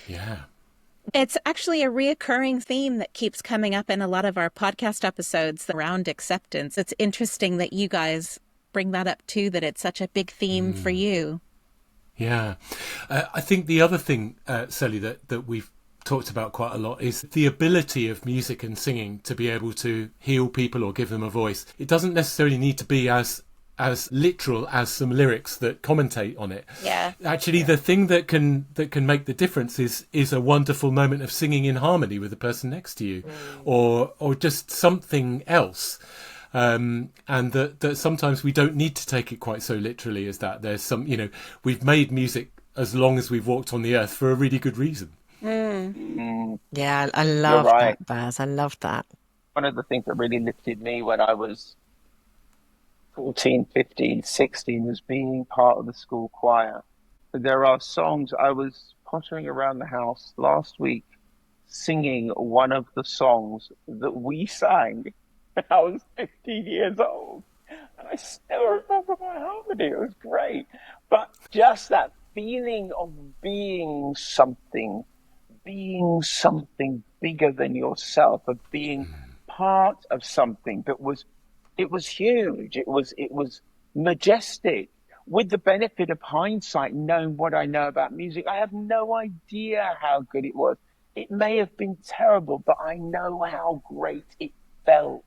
Yeah. It's actually a reoccurring theme that keeps coming up in a lot of our podcast episodes around acceptance. It's interesting that you guys bring that up too, that it's such a big theme for you. Yeah. I think the other thing, Celi, that we've talked about quite a lot is the ability of music and singing to be able to heal people or give them a voice. It doesn't necessarily need to be as literal as some lyrics that commentate on it. Yeah. Actually, the thing that can make the difference is a wonderful moment of singing in harmony with the person next to you, or just something else. And that sometimes we don't need to take it quite so literally as that. There's some, we've made music as long as we've walked on the earth for a really good reason. Yeah, I love right. that, Baz. I love that. One of the things that really lifted me when I was 14, 15, 16 was being part of the school choir. There are songs, I was pottering around the house last week singing one of the songs that we sang when I was 15 years old. And I still remember my harmony. It was great. But just that feeling of being something bigger than yourself, of being part of something that was, it was huge. It was majestic. With the benefit of hindsight, knowing what I know about music, I have no idea how good it was. It may have been terrible, but I know how great it felt.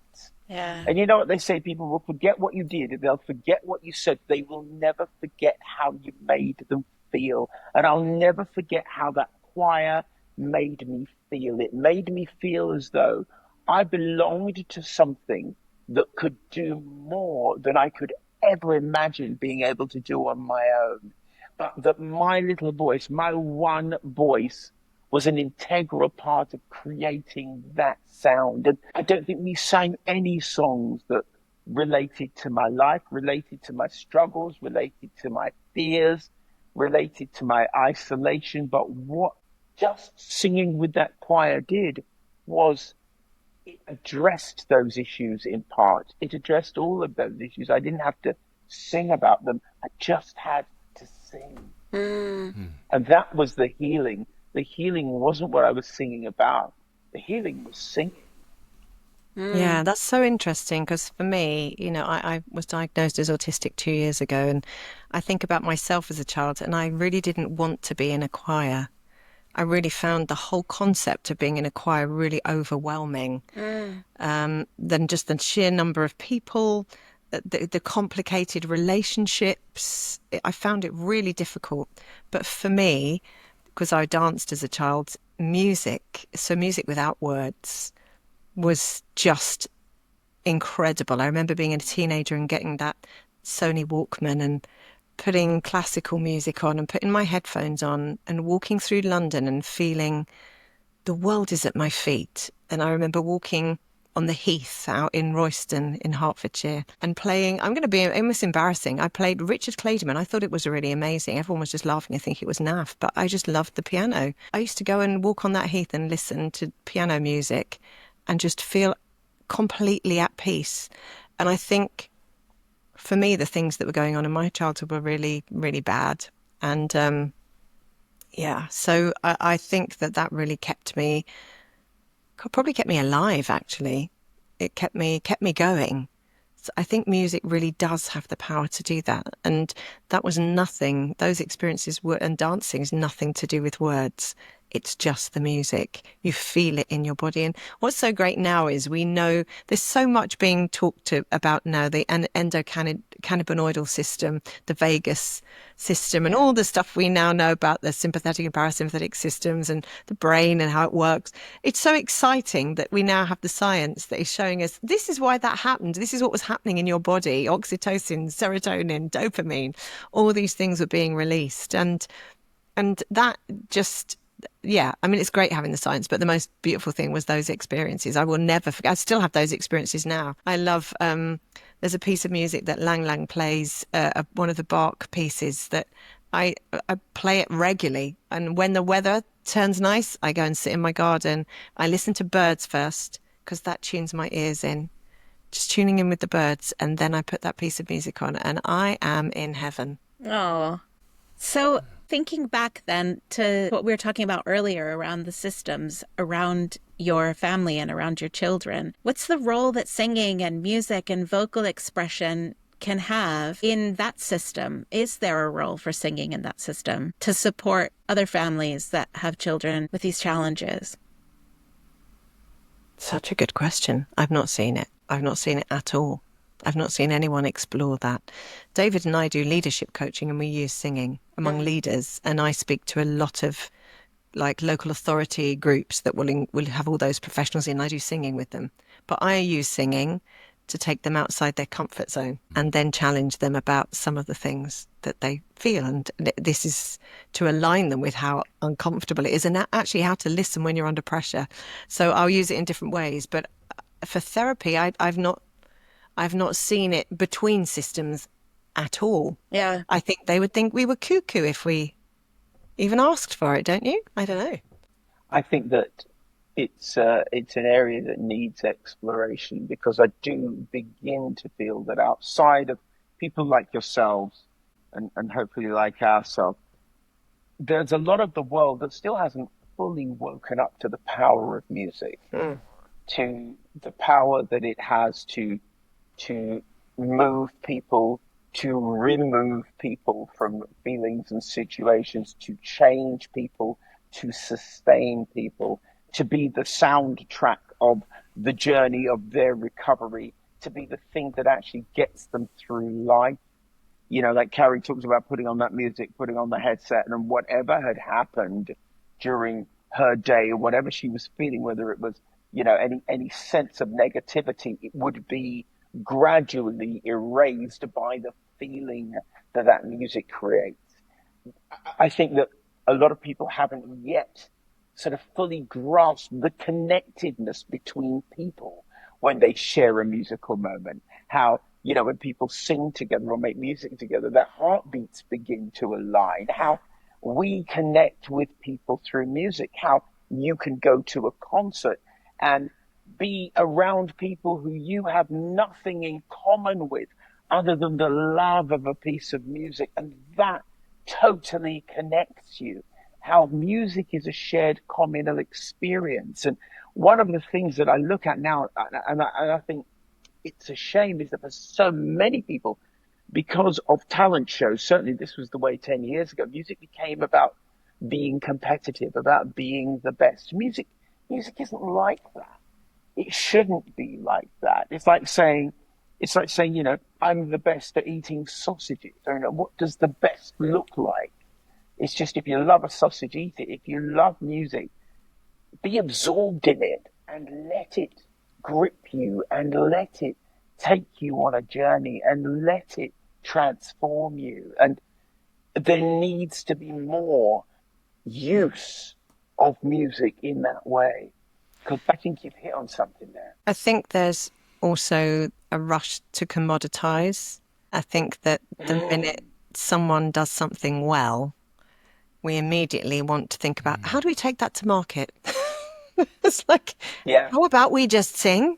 Yeah. And you know what they say? People will forget what you did. They'll forget what you said. They will never forget how you made them feel. And I'll never forget how that choir made me feel. It made me feel as though I belonged to something that could do more than I could ever imagine being able to do on my own. But that my little voice, my one voice, was an integral part of creating that sound. And I don't think we sang any songs that related to my life, related to my struggles, related to my fears, related to my isolation. But what just singing with that choir did was it addressed those issues in part. It addressed all of those issues. I didn't have to sing about them. I just had to sing. And that was the healing. The healing wasn't what I was singing about. The healing was singing. Yeah, that's so interesting because for me, I was diagnosed as autistic 2 years ago, and I think about myself as a child, and I really didn't want to be in a choir. I really found the whole concept of being in a choir really overwhelming. Than just the sheer number of people, the complicated relationships. I found it really difficult. But for me, because I danced as a child, music without words was just incredible. I remember being a teenager and getting that Sony Walkman and putting classical music on and putting my headphones on and walking through London and feeling the world is at my feet. And I remember walking on the Heath out in Royston in Hertfordshire and playing, I'm going to be almost embarrassing, I played Richard Clayderman. I thought it was really amazing. Everyone was just laughing. I think it was naff, but I just loved the piano. I used to go and walk on that Heath and listen to piano music and just feel completely at peace. And I think for me, the things that were going on in my childhood were really, really bad. And so I think that really probably kept me alive, actually. It kept me going. So I think music really does have the power to do that. And that was nothing, those experiences were, and dancing is nothing to do with words. It's just the music. You feel it in your body. And what's so great now is we know there's so much being talked about now, the endocannabinoidal system, the vagus system, and all the stuff we now know about the sympathetic and parasympathetic systems and the brain and how it works. It's so exciting that we now have the science that is showing us this is why that happened. This is what was happening in your body. Oxytocin, serotonin, dopamine, all these things were being released. And that just... yeah, I mean, it's great having the science, but the most beautiful thing was those experiences. I will never forget. I still have those experiences now. I love, there's a piece of music that Lang Lang plays, one of the Bach pieces that I play it regularly. And when the weather turns nice, I go and sit in my garden. I listen to birds first because that tunes my ears in, just tuning in with the birds. And then I put that piece of music on and I am in heaven. Oh, so thinking back then to what we were talking about earlier around the systems around your family and around your children, what's the role that singing and music and vocal expression can have in that system? Is there a role for singing in that system to support other families that have children with these challenges? Such a good question. I've not seen it. I've not seen it at all. I've not seen anyone explore that. David and I do leadership coaching and we use singing among leaders. And I speak to a lot of like local authority groups that will have all those professionals in. I do singing with them. But I use singing to take them outside their comfort zone and then challenge them about some of the things that they feel. And this is to align them with how uncomfortable it is and actually how to listen when you're under pressure. So I'll use it in different ways. But for therapy, I've not seen it between systems at all. Yeah. I think they would think we were cuckoo if we even asked for it, don't you? I don't know. I think that it's an area that needs exploration because I do begin to feel that outside of people like yourselves and hopefully like ourselves, there's a lot of the world that still hasn't fully woken up to the power of music, to the power that it has to move people, to remove people from feelings and situations, to change people, to sustain people, to be the soundtrack of the journey of their recovery to be the thing that actually gets them through life. You know, like Carrie talks about putting on that music, putting on the headset, and whatever had happened during her day or whatever she was feeling, whether it was, you know, any sense of negativity, it would be gradually erased by the feeling that that music creates. I think that a lot of people haven't yet sort of fully grasped the connectedness between people when they share a musical moment. How, you know, when people sing together or make music together, their heartbeats begin to align. How we connect with people through music. How you can go to a concert and be around people who you have nothing in common with other than the love of a piece of music. And that totally connects you. How music is a shared communal experience. And one of the things that I look at now, and I think it's a shame, is that for so many people, because of talent shows, certainly this was the way 10 years ago, music became about being competitive, about being the best. Music isn't like that. It shouldn't be like that. It's like saying, you know, I'm the best at eating sausages. I don't know, what does the best look like? It's just, if you love a sausage, eat it. If you love music, be absorbed in it and let it grip you and let it take you on a journey and let it transform you. And there needs to be more use of music in that way, because I think you've hit on something there. I think there's also a rush to commoditize. I think that the minute someone does something well, we immediately want to think about, how do we take that to market? It's like, how about we just sing?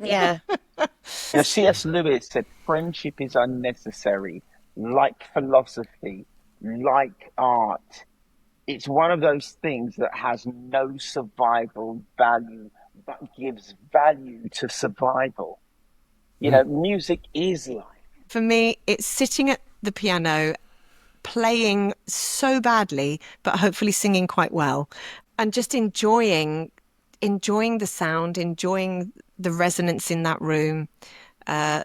Yeah. You know, C.S. Lewis said, friendship is unnecessary, like philosophy, like art. It's one of those things that has no survival value, but gives value to survival. You know, music is life. For me, it's sitting at the piano, playing so badly, but hopefully singing quite well, and just enjoying the sound, enjoying the resonance in that room, and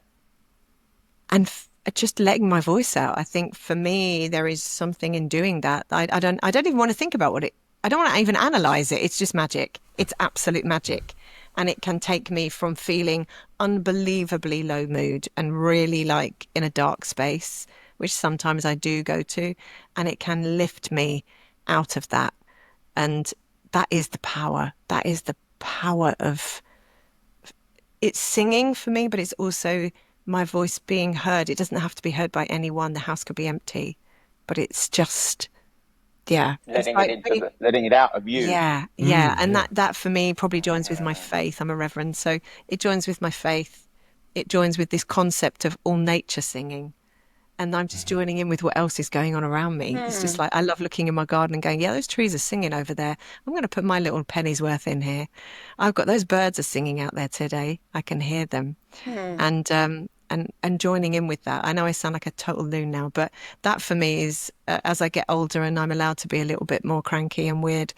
just letting my voice out. I think for me, there is something in doing that. I don't even want to think about I don't want to even analyze it. It's just magic. It's absolute magic. And it can take me from feeling unbelievably low mood and really like in a dark space, which sometimes I do go to, and it can lift me out of that. And that is the power. That is the power of, it's singing for me, but it's also my voice being heard. It doesn't have to be heard by anyone. The house could be empty, but it's just, yeah. Letting it out of you. Yeah. And that for me probably joins with my faith. I'm a reverend. So it joins with my faith. It joins with this concept of all nature singing. And I'm just joining in with what else is going on around me. It's just like, I love looking in my garden and going, yeah, those trees are singing over there. I'm going to put my little penny's worth in here. I've got those birds are singing out there today. I can hear them. And joining in with that. I know I sound like a total loon now, but that for me is, as I get older and I'm allowed to be a little bit more cranky and weird,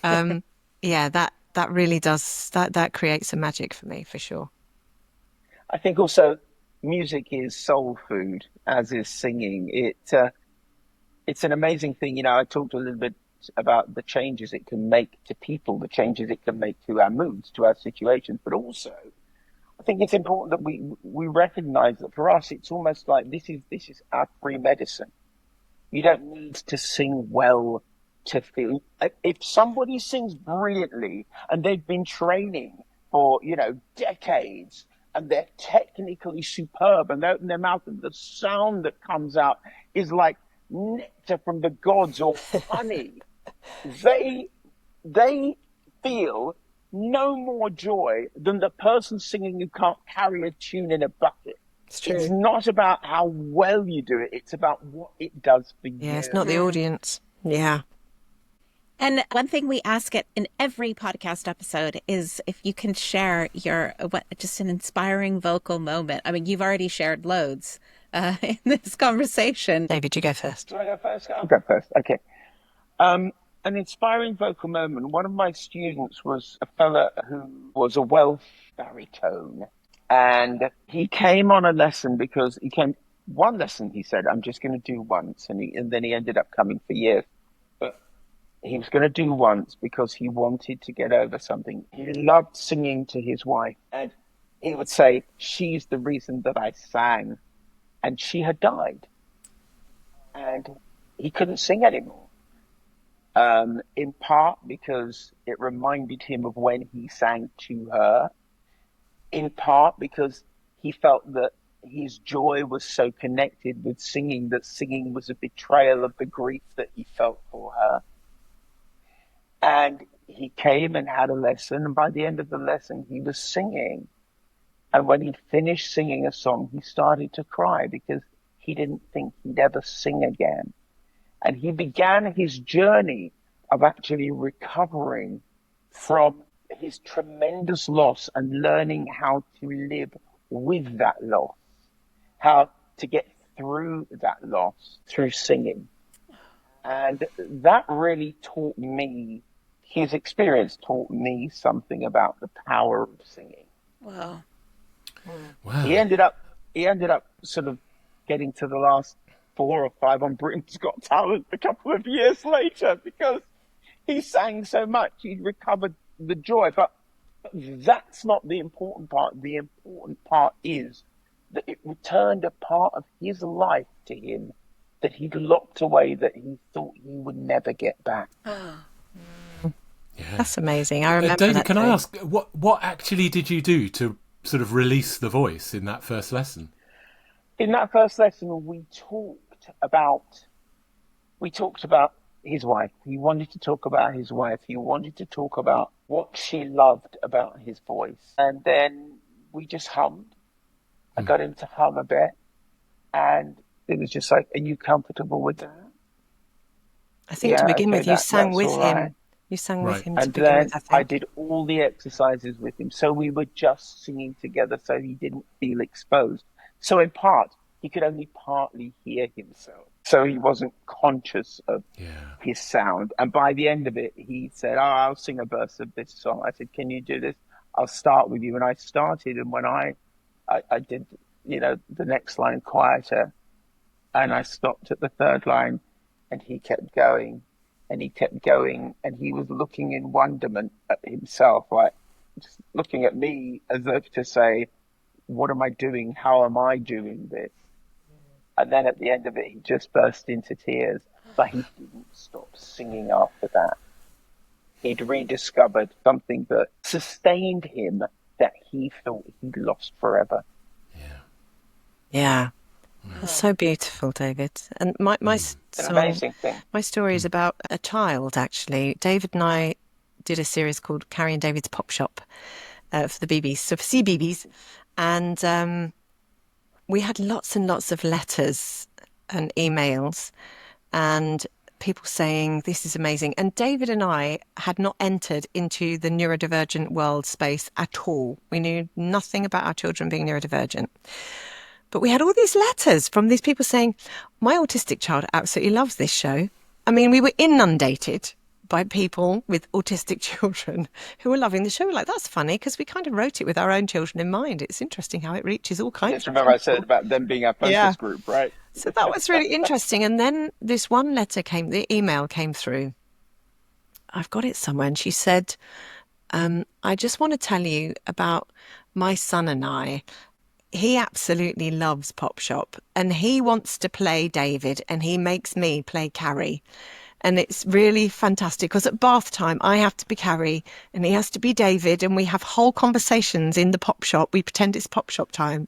that really does, that creates a magic for me, for sure. I think also music is soul food, as is singing. It's an amazing thing. You know, I talked a little bit about the changes it can make to people, the changes it can make to our moods, to our situations, but also I think it's important that we recognize that for us, it's almost like this is our free medicine. You don't need to sing well to feel. If somebody sings brilliantly and they've been training for, you know, decades, and they're technically superb and they open their mouth and the sound that comes out is like nectar from the gods or honey, they feel no more joy than the person singing who can't carry a tune in a bucket. It's true. It's not about how well you do it. It's about what it does for you. Yeah, it's not the audience. Yeah. And one thing we ask it in every podcast episode is if you can share just an inspiring vocal moment. I mean, you've already shared loads in this conversation. David, you go first. Do I go first? I'll go first. Okay. an inspiring vocal moment. One of my students was a fella who was a Welsh baritone, and he came on a lesson because he came one lesson. He said, "I'm just going to do once," and then he ended up coming for years. But he was going to do once because he wanted to get over something. He loved singing to his wife, and he would say, "She's the reason that I sang," and she had died, and he couldn't sing anymore. In part because it reminded him of when he sang to her, in part because he felt that his joy was so connected with singing that singing was a betrayal of the grief that he felt for her. And he came and had a lesson, and by the end of the lesson, he was singing. And when he'd finished singing a song, he started to cry because he didn't think he'd ever sing again. And he began his journey of actually recovering from his tremendous loss and learning how to live with that loss, how to get through that loss through singing. And that really taught me, his experience taught me something about the power of singing. Wow. Wow. He ended up sort of getting to the last 4 or 5 on Britain's Got Talent a couple of years later because he sang so much. He recovered the joy. But that's not the important part. The important part is that it returned a part of his life to him that he'd locked away, that he thought he would never get back. Yeah. That's amazing. I remember David, that can I too. ask, what actually did you do to sort of release the voice in that first lesson? In that first lesson, we talked about his wife. He wanted to talk about his wife. He wanted to talk about what she loved about his voice. And then we just hummed. I got him to hum a bit. And it was just like, "Are you comfortable with that?" I think to begin with, you sang that's with all him. right. You sang Right. with him to And begin then with, I I think. did all the exercises with him. So we were just singing together so he didn't feel exposed. So in part, he could only partly hear himself. So he wasn't conscious of his sound. And by the end of it, he said, "Oh, I'll sing a verse of this song." I said, "Can you do this? I'll start with you." And I started. And when I did, the next line quieter, and I stopped at the third line, and he kept going. And he kept going, and he was looking in wonderment at himself, like just looking at me as if to say, "What am I doing? How am I doing this?" And then at the end of it, he just burst into tears, but he didn't stop singing after that. He'd rediscovered something that sustained him that he thought he'd lost forever. Yeah. That's so beautiful, David. And my It's an amazing thing. my story is about a child, actually. David and I did a series called Carrie and David's Pop Shop for the BBs, so for CBBS. And we had lots and lots of letters and emails and people saying, "This is amazing." And David and I had not entered into the neurodivergent world space at all. We knew nothing about our children being neurodivergent. But we had all these letters from these people saying, "My autistic child absolutely loves this show." I mean, we were inundated by people with autistic children who were loving the show. Like, that's funny because we kind of wrote it with our own children in mind. It's interesting how it reaches all kinds Just of remember I people. said about them being our focus group, right? So that was really interesting. And then this one letter the email came through. I've got it somewhere. And she said, "I just want to tell you about my son and I. He absolutely loves Pop Shop and he wants to play David and he makes me play Carrie. And it's really fantastic because at bath time, I have to be Carrie and he has to be David. And we have whole conversations in the Pop Shop. We pretend it's Pop Shop time.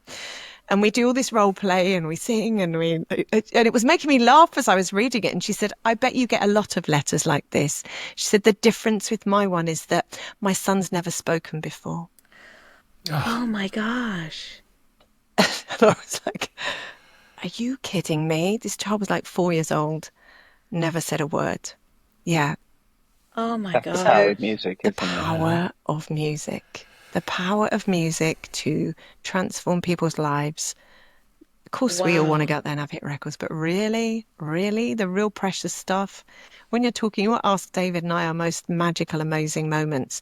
And we do all this role play and we sing and it was making me laugh as I was reading it." And she said, "I bet you get a lot of letters like this." She said, "The difference with my one is that my son's never spoken before." Oh my gosh. And I was like, "Are you kidding me?" This child was like 4 years old, never said a word. Yeah. Oh my That's gosh. the power of music, The isn't it? power of music. The power of music to transform people's lives course, we all want to go out there and have hit records, but really, the real precious stuff, when you're talking, you ask David and I our most magical, amazing moments.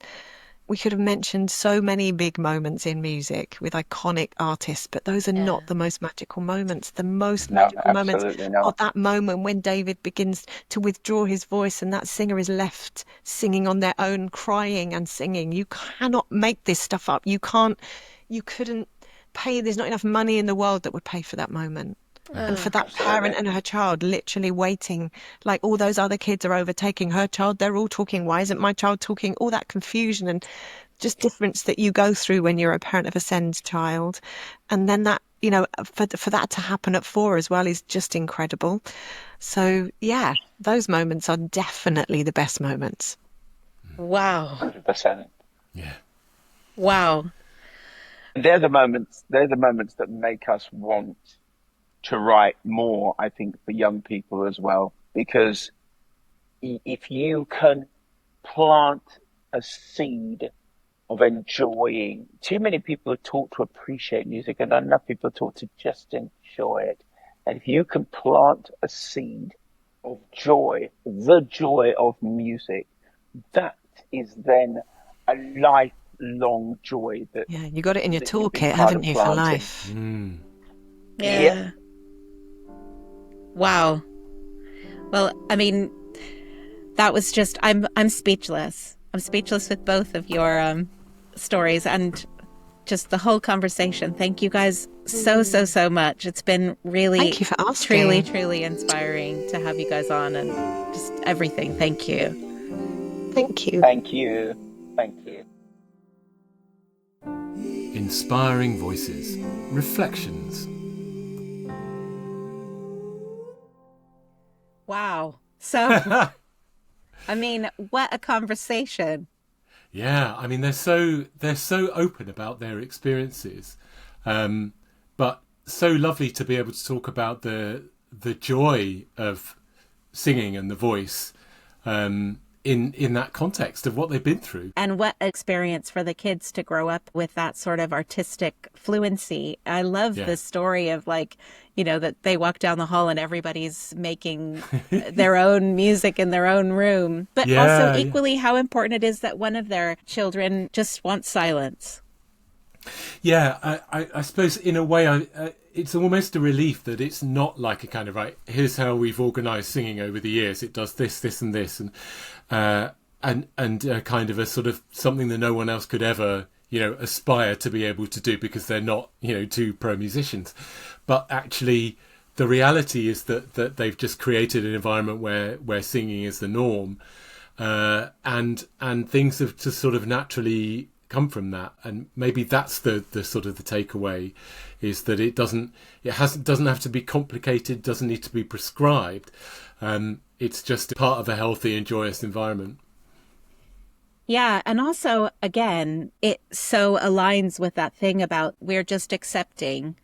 We could have mentioned so many big moments in music with iconic artists, but those are not the most magical moments. The most magical moments are that moment when David begins to withdraw his voice and that singer is left singing on their own, crying and singing. You cannot make this stuff up. You couldn't pay, there's not enough money in the world that would pay for that moment. And for that parent and her child literally waiting, like all those other kids are overtaking her child, they're all talking, why isn't my child talking? All that confusion and just difference that you go through when you're a parent of a SEND child. And then that, you know, for that to happen at 4 as well is just incredible. So yeah, those moments are definitely the best moments. Wow. 100%. Yeah. Wow. They're the moments that make us want to write more, I think, for young people as well, because if you can plant a seed of enjoying, too many people are taught to appreciate music and not enough people are taught to just enjoy it. And if you can plant a seed of joy, the joy of music, that is then a lifelong joy. That you got it in your toolkit, haven't you, for life? Yeah. Wow. Well, I mean, that was just, I'm speechless. I'm speechless with both of your stories and just the whole conversation. Thank you guys so much. It's been really, thank you for asking. truly inspiring to have you guys on and just everything. Thank you. Thank you. Thank you. Thank you. Inspiring Voices. Reflections. Wow. So, I mean, what a conversation. Yeah, I mean, they're so open about their experiences, but so lovely to be able to talk about the joy of singing and the voice in that context of what they've been through. And what experience for the kids to grow up with that sort of artistic fluency. I love the story of, like, you know, that they walk down the hall and everybody's making their own music in their own room. But also equally how important it is that one of their children just wants silence. Yeah, I suppose in a way it's almost a relief that it's not like a kind of, right, here's how we've organised singing over the years. It does this, this and this. And kind of a sort of something that no one else could ever, you know, aspire to be able to do because they're not, you know, two pro musicians. But actually, the reality is that they've just created an environment where singing is the norm, and things have just sort of naturally come from that. And maybe that's the sort of the takeaway, is that it doesn't have to be complicated, doesn't need to be prescribed. It's just part of a healthy and joyous environment. Yeah. And also, again, it so aligns with that thing about we're just accepting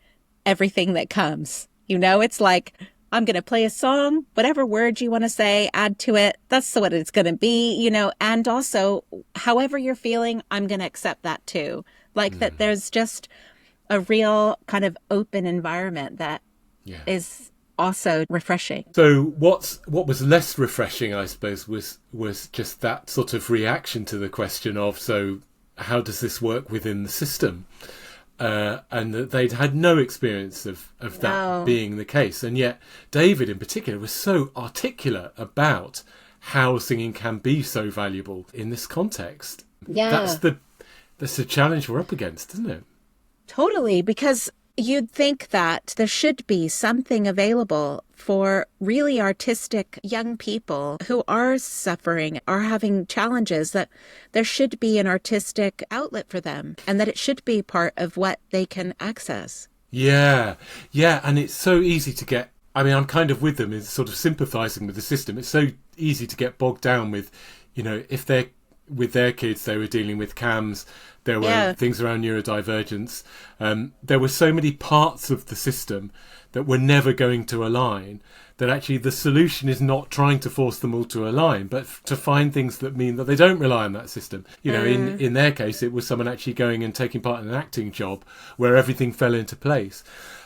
everything that comes. You know, it's like, I'm going to play a song, whatever words you want to say, add to it. That's what it's going to be, you know, and also however you're feeling, I'm going to accept that too. Like that there's just a real kind of open environment that is also refreshing. So what was less refreshing, I suppose, was just that sort of reaction to the question of, so how does this work within the system? And that they'd had no experience of that being the case. And yet David in particular was so articulate about how singing can be so valuable in this context. Yeah. That's the challenge we're up against, isn't it? Totally, because you'd think that there should be something available for really artistic young people who are suffering, are having challenges, that there should be an artistic outlet for them and that it should be part of what they can access. Yeah. And it's so easy to get, I mean, I'm kind of with them in sort of sympathising with the system. It's so easy to get bogged down with, you know, if they're with their kids, they were dealing with CAMS. There were things around neurodivergence. There were so many parts of the system that were never going to align, that actually the solution is not trying to force them all to align, but to find things that mean that they don't rely on that system. You know, in their case, it was someone actually going and taking part in an acting job where everything fell into place.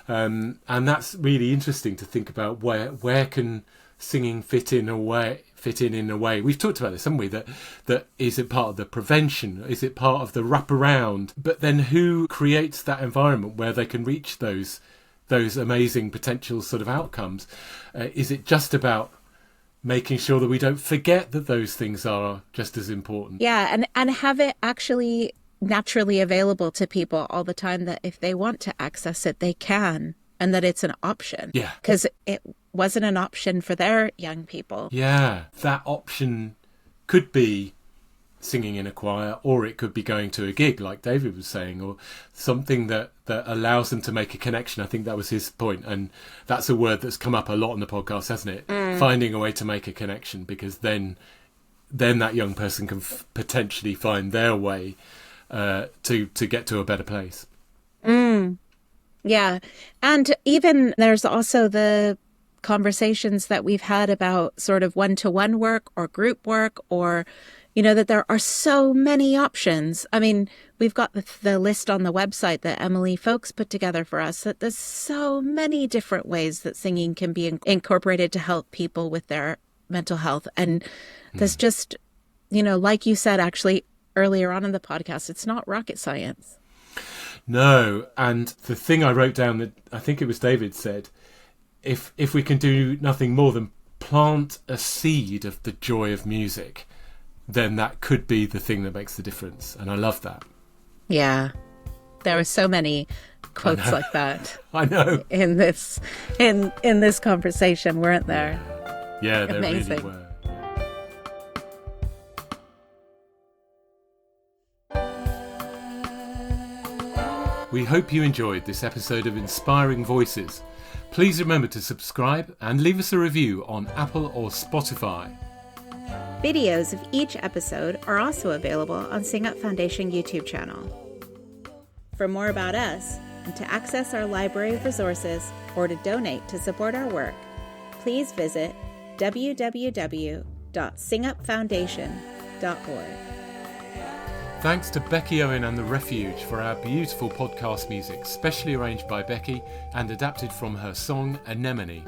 And that's really interesting to think about where can singing fit in a way. We've talked about this, haven't we? That is it part of the prevention? Is it part of the wraparound? But then who creates that environment where they can reach those amazing potential sort of outcomes? Is it just about making sure that we don't forget that those things are just as important? Yeah, and have it actually naturally available to people all the time, that if they want to access it, they can, and that it's an option. Yeah. Because it wasn't an option for their young people. Yeah, that option could be singing in a choir, or it could be going to a gig like David was saying, or something that allows them to make a connection. I think that was his point, and that's a word that's come up a lot on the podcast, hasn't it? Finding a way to make a connection, because then that young person can potentially find their way to get to a better place. Yeah, and even there's also the conversations that we've had about sort of one-to-one work or group work, or that there are so many options. I mean, we've got the list on the website that Emily Folks put together for us, that there's so many different ways that singing can be incorporated to help people with their mental health. And there's just, like you said, actually, earlier on in the podcast, it's not rocket science. No, and the thing I wrote down that I think it was David said, if we can do nothing more than plant a seed of the joy of music, then that could be the thing that makes the difference. And I love that. Yeah. There are so many quotes like that. I know. In this conversation, weren't there? Yeah, there Amazing. Really were. We hope you enjoyed this episode of Inspiring Voices. Please remember to subscribe and leave us a review on Apple or Spotify. Videos of each episode are also available on Sing Up Foundation YouTube channel. For more about us, and to access our library of resources, or to donate to support our work, please visit www.singupfoundation.org. Thanks to Becky Owen and The Refuge for our beautiful podcast music, specially arranged by Becky and adapted from her song Anemone.